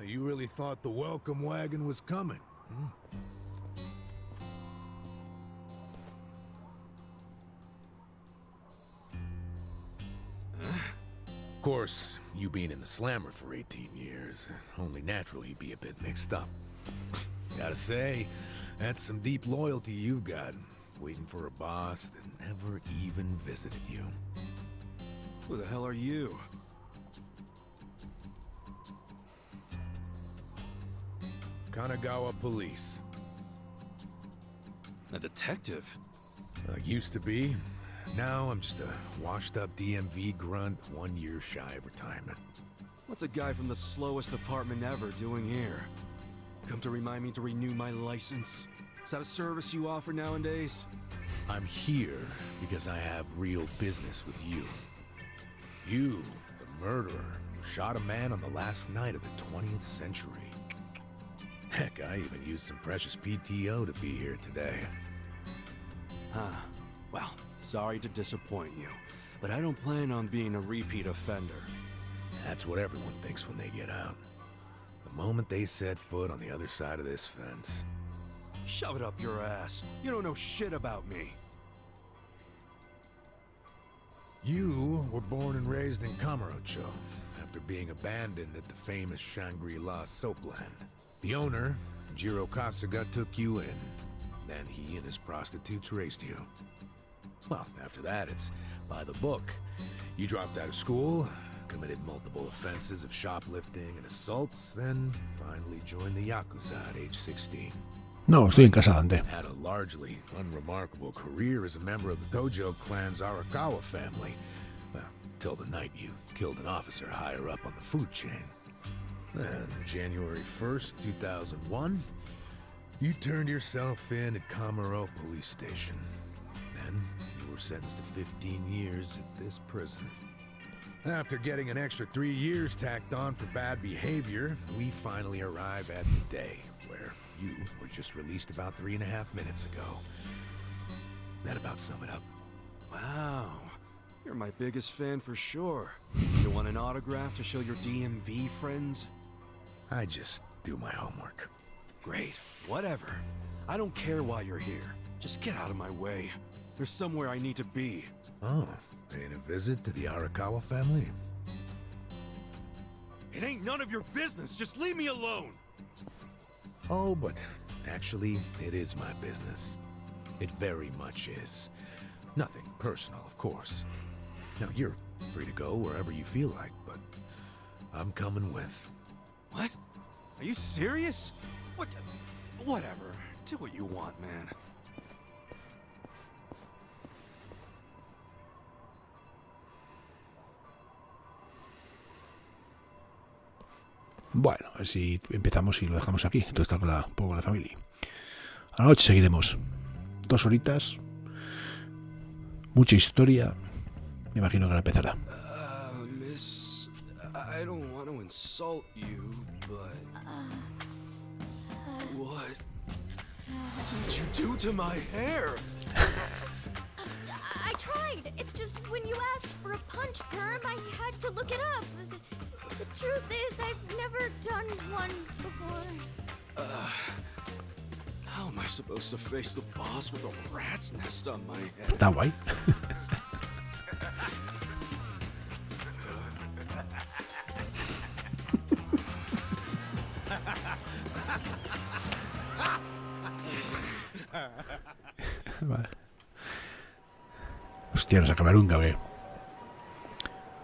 You really thought the welcome wagon was coming, hmm? Of course, you being in the slammer for 18 years, only natural you'd be a bit mixed up. Gotta say, that's some deep loyalty you've got, waiting for a boss that never even visited you. Who the hell are you? Kanagawa Police. A detective? Used to be. Now I'm just a washed-up DMV grunt, 1 year shy of retirement. What's a guy from the slowest department ever doing here? Come to remind me to renew my license? Is that a service you offer nowadays? I'm here because I have real business with you. You, the murderer, shot a man on the last night of the 20th century. Heck, I even used some precious PTO to be here today. Huh. Well, sorry to disappoint you, but I don't plan on being a repeat offender. That's what everyone thinks when they get out. The moment they set foot on the other side of this fence. Shove it up your ass. You don't know shit about me. You were born and raised in Kamurocho. after being abandoned at the famous Shangri-La soapland. The owner, Jiro Kasuga, took you in. Then he and his prostitutes raised you. Well, after that, it's by the book. You dropped out of school, committed multiple offenses of shoplifting and assaults, then finally joined the Yakuza at age 16. No, estoy en casa, Dante. Had a largely unremarkable career as a member of the Tojo clan's Arakawa family. Well, till the night you killed an officer higher up on the food chain. Then, January 1st, 2001, you turned yourself in at Kamaro Police Station. Then, you were sentenced to 15 years at this prison. After getting an extra 3 years tacked on for bad behavior, we finally arrive at today, where you were just released about 3.5 minutes ago. That about sum it up. Wow. You're my biggest fan for sure. You want an autograph to show your DMV friends? I just do my homework. Great. Whatever. I don't care why you're here. Just get out of my way. There's somewhere I need to be. Oh, paying a visit to the Arakawa family? It ain't none of your business. Just leave me alone. Oh, but actually, it is my business. It very much is. Nothing personal, of course. Now, you're free to go wherever you feel like, but I'm coming with. What? Are you serious? What? Whatever. Do what you want, man. Bueno, a ver si empezamos y lo dejamos aquí. Esto está con un poco con la familia. A la noche seguiremos. 2 horitas. Mucha historia. Me imagino que ahora empezará. Miss, I don't want to insult you, but what did you do to my hair? I tried. It's just when you asked for a punch perm, I had to look it up. The truth is, I've never done one before. How am I supposed to face the boss with a rat's nest on my head? Está guay. Vale. Hostia, nos acabará un cabello.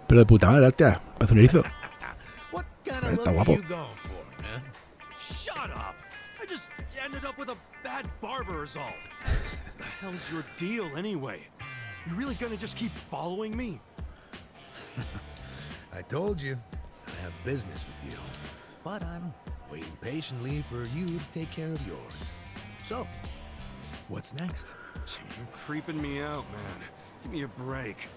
Pero de puta madre, hostia, parece un erizo. Está guapo. Shut up! I just ended up with a bad barber is all. What the hell's your deal anyway? You really gonna just keep following me? I told you, I have business with you. But I'm waiting patiently for you to take care of yours. So, what's next? You're creeping me out, man. Give me a break.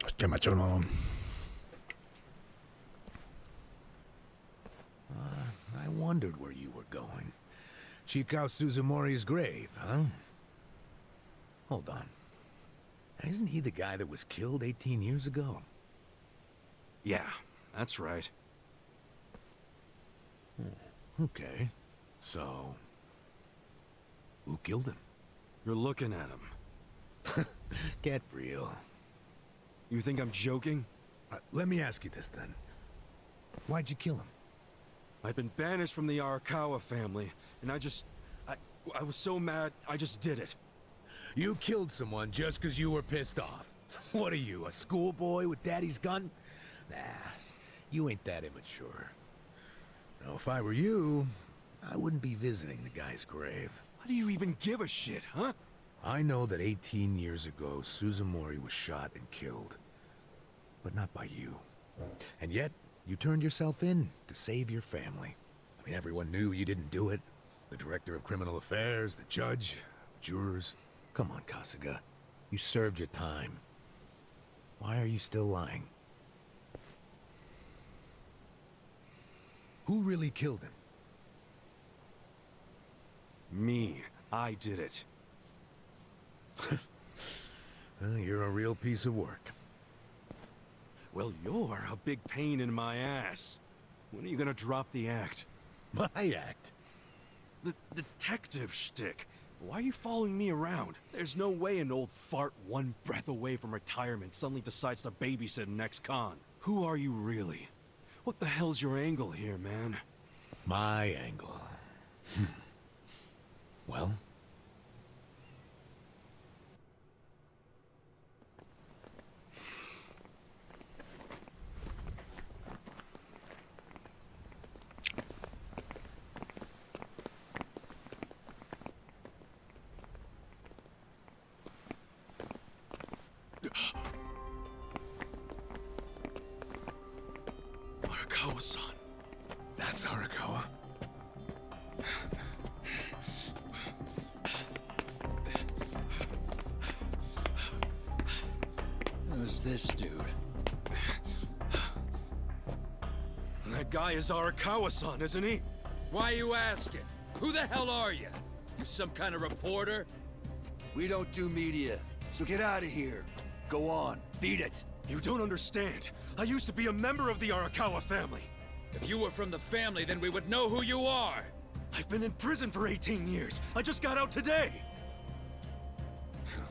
Hostia, macho, no. I wondered where you were going. Shikao Suzumori's grave, huh? Hold on. Isn't he the guy that was killed 18 years ago? Yeah, that's right. Okay. So, who killed him? You're looking at him. Get real. You think I'm joking? Let me ask you this then. Why'd you kill him? I've been banished from the Arakawa family, and I was so mad, I just did it. You killed someone just because you were pissed off. What are you, a schoolboy with daddy's gun? Nah, you ain't that immature. Now, if I were you, I wouldn't be visiting the guy's grave. Why do you even give a shit, huh? I know that 18 years ago, Suzumori was shot and killed. But not by you. And yet, you turned yourself in to save your family. I mean, everyone knew you didn't do it. The director of criminal affairs, the judge, jurors. Come on, Kasuga. You served your time. Why are you still lying? Who really killed him? Me. I did it. Well, you're a real piece of work. Well, you're a big pain in my ass. When are you gonna drop the act? My act? The detective shtick. Why are you following me around? There's no way an old fart one breath away from retirement suddenly decides to babysit an ex-con. Who are you really? What the hell's your angle here, man? My angle. Well? Arakawa-san. That's Arakawa. Who's this dude? That guy is Arakawa-san, isn't he? Why you asking? Who the hell are you? You some kind of reporter? We don't do media, so get out of here. Go on, beat it. You don't understand. I used to be a member of the Arakawa family. If you were from the family, then we would know who you are. I've been in prison for 18 years. I just got out today.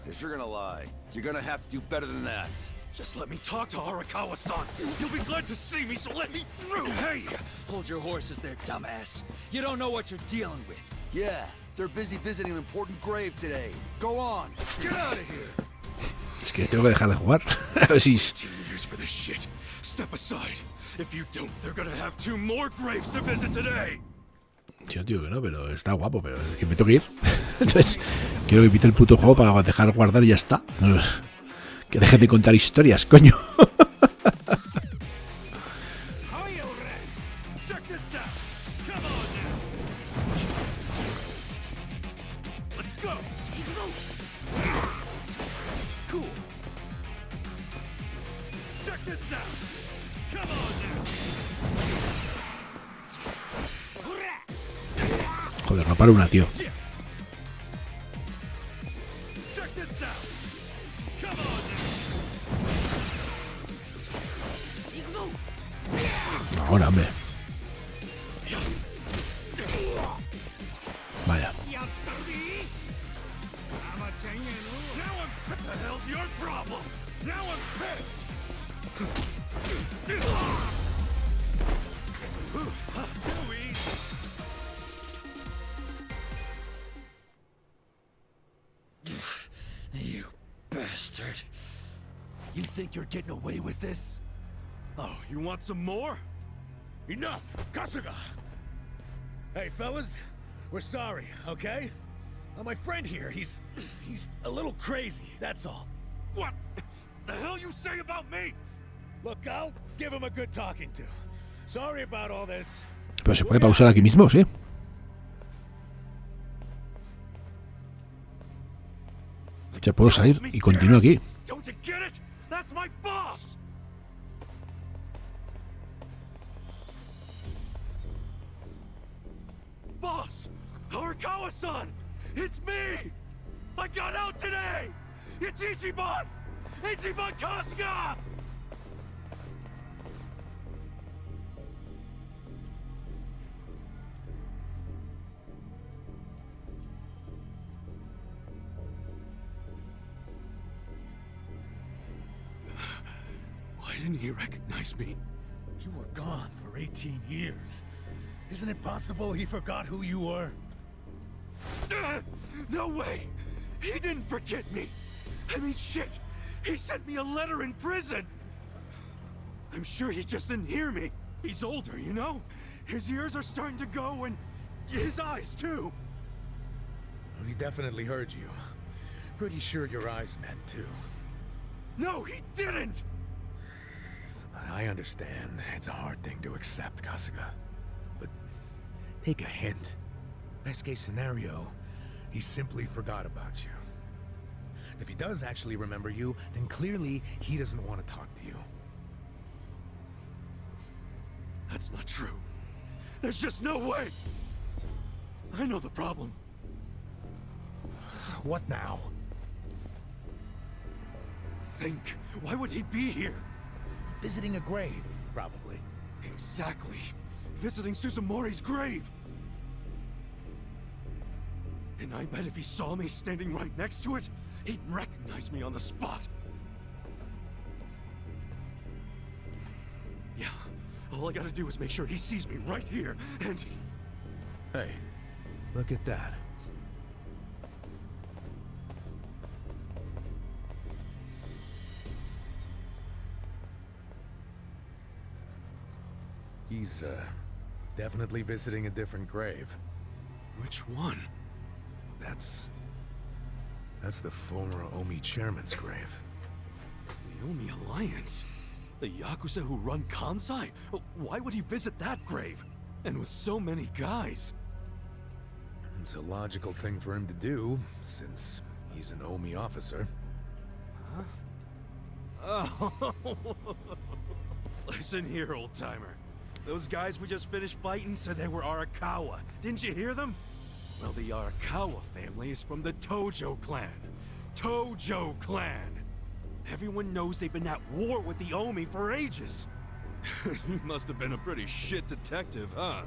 If you're gonna lie, you're gonna have to do better than that. Just let me talk to Arakawa-san. You'll be glad to see me, so let me through. Hey! Hold your horses there, dumbass. You don't know what you're dealing with. Yeah, they're busy visiting an important grave today. Go on, get out of here. Es que tengo que dejar de jugar. A ver si... 18 years for this shit. Step aside. If you don't, they're gonna have 2 more graves to visit today. Yo digo que no, pero está guapo, pero es que me tengo que ir. Entonces, quiero que pite el puto juego para dejar guardar y ya está. No, que dejen de contar historias, coño. Joder, no para una, tío. Ahora, hombre. Vaya. You bastard. You think you're getting away with this? Oh, you want some more? Enough! Kasuga! Hey, fellas. We're sorry, okay? My friend here, he's a little crazy, that's all. What the hell you say about me? Look, I'll give him a good talking to. Sorry about all this. Pero se puede pausar aquí mismo, sí. Ya puedo salir y continúo aquí. Don't you get it? That's my boss. Boss, Arakawa-san, it's me. I got out today. It's Ichiban Kasuga. Why didn't he recognize me? You were gone for 18 years. Isn't it possible he forgot who you were? No way! He didn't forget me! I mean, shit! He sent me a letter in prison! I'm sure he just didn't hear me. He's older, you know? His ears are starting to go, and his eyes, too. Well, he definitely heard you. Pretty sure your eyes met, too. No, he didn't! I understand. It's a hard thing to accept, Kasuga. But take a hint. Best case scenario, he simply forgot about you. If he does actually remember you, then clearly he doesn't want to talk to you. That's not true. There's just no way! I know the problem. What now? Think. Why would he be here? Visiting a grave, probably. Exactly. visiting Suzumori's grave. And I bet if he saw me standing right next to it, he'd recognize me on the spot. Yeah, all I gotta do is make sure he sees me right here, and... Hey, look at that. He's, definitely visiting a different grave. Which one? That's the former Omi chairman's grave. The Omi Alliance? The Yakuza who run Kansai? Why would he visit that grave? And with so many guys? It's a logical thing for him to do, since he's an Omi officer. Huh? Oh. Listen here, old-timer. Those guys we just finished fighting said they were Arakawa. Didn't you hear them? Well, the Arakawa family is from the Tojo clan. Tojo clan! Everyone knows they've been at war with the Omi for ages. You must have been a pretty shit detective, huh?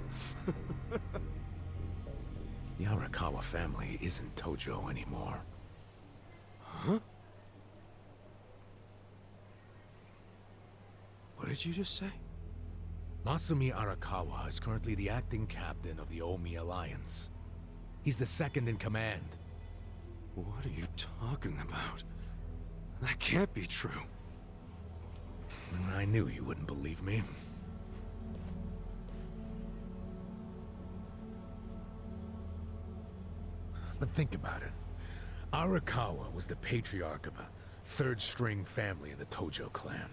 The Arakawa family isn't Tojo anymore. Huh? What did you just say? Masumi Arakawa is currently the acting captain of the Omi Alliance. He's the second in command. What are you talking about? That can't be true. I knew you wouldn't believe me. But think about it. Arakawa was the patriarch of a third-string family in the Tojo clan.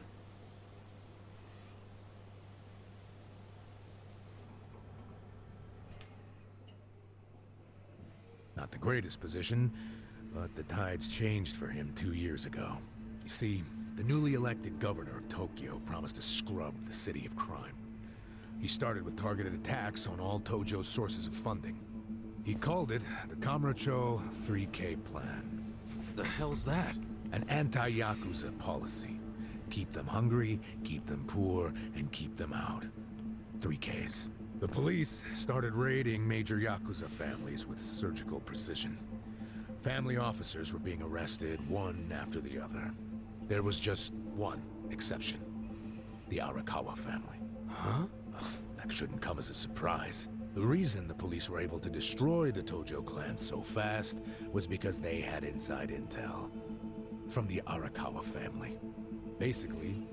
Not the greatest position, but the tides changed for him 2 years ago. You see, the newly elected governor of Tokyo promised to scrub the city of crime. He started with targeted attacks on all Tojo's sources of funding. He called it the Kamurocho 3K Plan. The hell's that? An anti-Yakuza policy. Keep them hungry, keep them poor, and keep them out. 3Ks. The police started raiding major Yakuza families with surgical precision. Family officers were being arrested one after the other. There was just one exception. The Arakawa family. Huh? That shouldn't come as a surprise. The reason the police were able to destroy the Tojo clan so fast was because they had inside intel from the Arakawa family. Basically,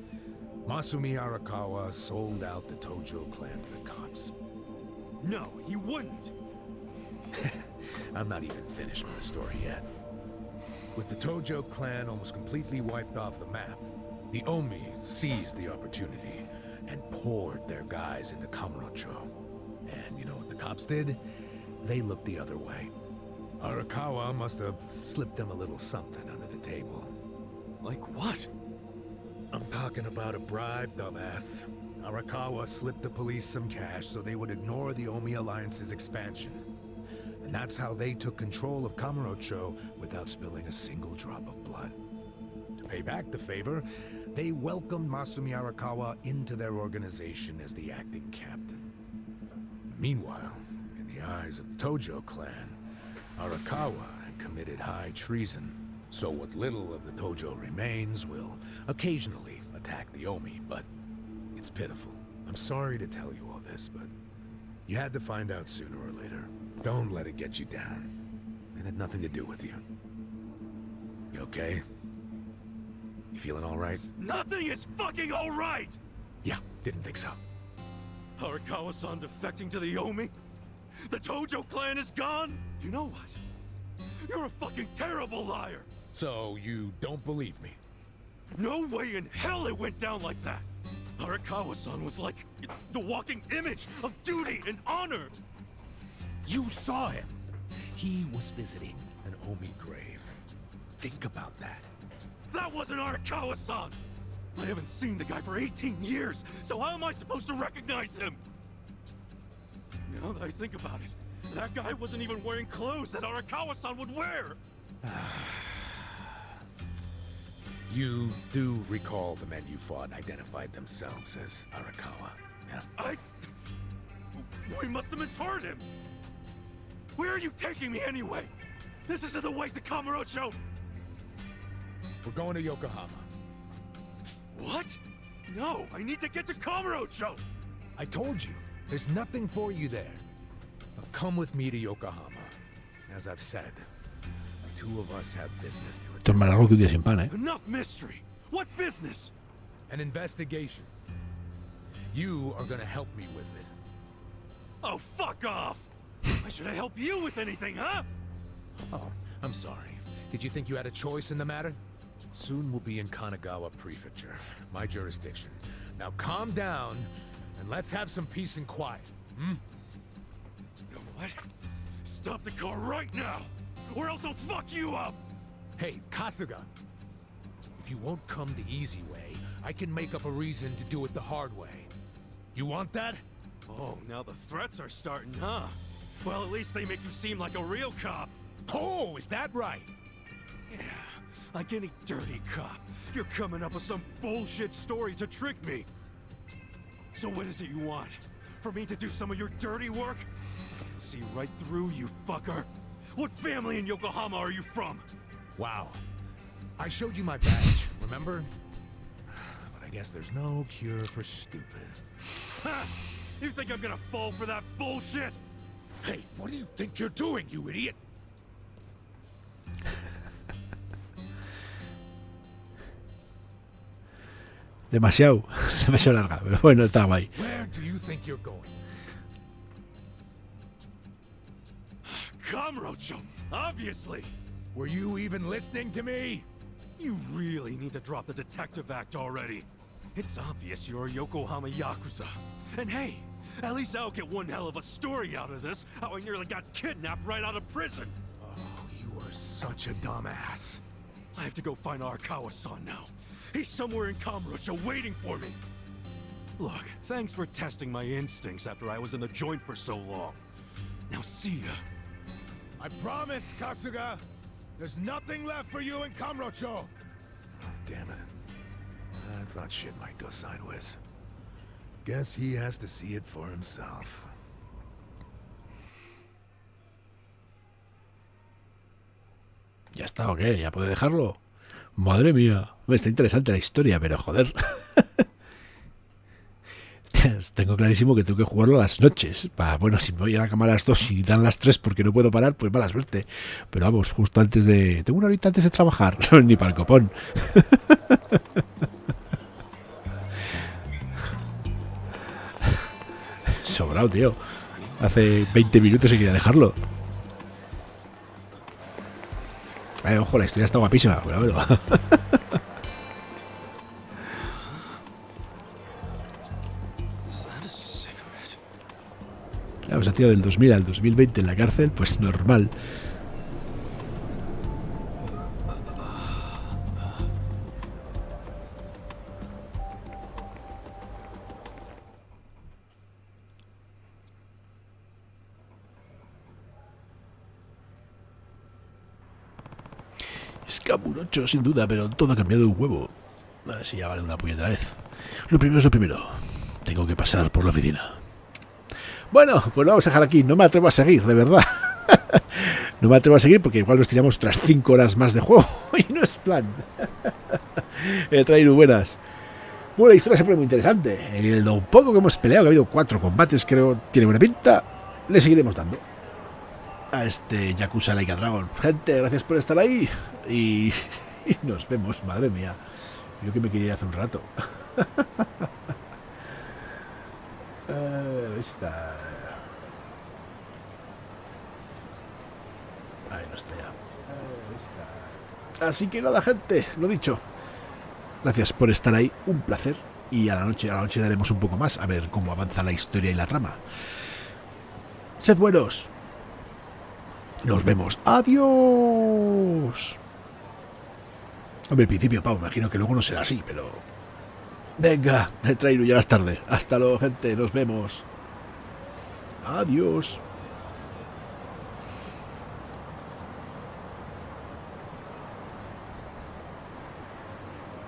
Masumi Arakawa sold out the Tojo clan to the cops. No, he wouldn't! I'm not even finished with the story yet. With the Tojo clan almost completely wiped off the map, the Omi seized the opportunity and poured their guys into Kamurocho. And you know what the cops did? They looked the other way. Arakawa must have slipped them a little something under the table. Like what? I'm talking about a bribe, dumbass. Arakawa slipped the police some cash so they would ignore the Omi Alliance's expansion. And that's how they took control of Kamurocho without spilling a single drop of blood. To pay back the favor, they welcomed Masumi Arakawa into their organization as the acting captain. Meanwhile, in the eyes of the Tojo clan, Arakawa had committed high treason. So what little of the Tojo remains will occasionally attack the Omi, but it's pitiful. I'm sorry to tell you all this, but you had to find out sooner or later. Don't let it get you down. It had nothing to do with you. You okay? You feeling all right? Nothing is fucking all right! Yeah, didn't think so. Arakawa-san defecting to the Omi? The Tojo clan is gone? You know what? You're a fucking terrible liar! So you don't believe me? No way in hell it went down like that! Arakawa-san was like the walking image of duty and honor! You saw him! He was visiting an Omi grave. Think about that. That wasn't Arakawa-san! I haven't seen the guy for 18 years, so how am I supposed to recognize him? Now that I think about it, that guy wasn't even wearing clothes that Arakawa-san would wear! You do recall the men you fought identified themselves as Arakawa, yeah? We must have misheard him. Where are you taking me anyway? This isn't the way to Kamurocho. We're going to Yokohama. What? No, I need to get to Kamurocho. I told you, there's nothing for you there. Now come with me to Yokohama. As I've said, the two of us have business to Esto es más largo que un día sin pan, ¿eh? Enough mystery. What business? An investigation. You are gonna help me with it. Oh, fuck off! Why should I help you with anything, huh? Oh, I'm sorry. Did you think you had a choice in the matter? Soon we'll be in Kanagawa Prefecture, my jurisdiction. Now calm down, and let's have some peace and quiet, hmm? What? Stop the car right now, or else I'll fuck you up! Hey, Kasuga. If you won't come the easy way, I can make up a reason to do it the hard way. You want that? Oh, now the threats are starting, huh? Well, at least they make you seem like a real cop. Oh, is that right? Yeah, like any dirty cop. You're coming up with some bullshit story to trick me. So what is it you want? For me to do some of your dirty work? I can see right through you, fucker. What family in Yokohama are you from? Wow. I showed you my badge, remember? But I guess there's no cure for stupid. Ha! You think I'm gonna fall for that bullshit? Hey, what do you think you're doing, you idiot? Demasiado larga, pero bueno, está guay. Where do you think you're going? Kamurocho, obviously. Were you even listening to me? You really need to drop the detective act already. It's obvious you're a Yokohama Yakuza. And hey, at least I'll get one hell of a story out of this, how I nearly got kidnapped right out of prison. Oh, you are such a dumbass. I have to go find Arakawa-san now. He's somewhere in Kamurocho waiting for me. Look, thanks for testing my instincts after I was in the joint for so long. Now see ya. I promise, Kasuga. There's nothing left for you in Kamurocho. Oh, damn it. I thought shit might go sideways. Guess he has to see it for himself. Ya está, ¿o qué? ¿Ya puede dejarlo? Madre mía. Está interesante la historia, pero joder. Tengo clarísimo que tengo que jugarlo a las noches. Bueno, si me voy a la cama a las 2 y dan las 3 porque no puedo parar, pues mala suerte. Pero vamos, justo antes de... Tengo una horita antes de trabajar. Ni para el copón. Sobrado, tío. Hace 20 minutos y quería dejarlo. Ojo, la historia está guapísima, pero bueno. Claro, se ha tirado del 2000 al 2020 en la cárcel, pues normal. Es Kamurocho, sin duda, pero todo ha cambiado un huevo. Así ya vale una puñetera vez. Lo primero es lo primero. Tengo que pasar por la oficina. Bueno, pues lo vamos a dejar aquí. No me atrevo a seguir, de verdad. No me atrevo a seguir porque igual nos tiramos otras 5 horas más de juego. Y no es plan. Traído buenas. Bueno, la historia siempre muy interesante. En lo poco que hemos peleado, que ha habido 4 combates, creo, tiene buena pinta. Le seguiremos dando a este Yakuza Like a Dragon. Gente, gracias por estar ahí. Y nos vemos, madre mía. Yo que me quería ir hace un rato. Ahí está. Ahí no está ya. Ahí está. Así que nada, gente, lo dicho. Gracias por estar ahí, un placer. Y a la noche daremos un poco más, a ver cómo avanza la historia y la trama. Sed buenos. Nos vemos. Adiós. Hombre, al principio, Pau, imagino que luego no será así, pero... Venga, me traigo, llegas tarde. Hasta luego, gente, nos vemos. Adiós.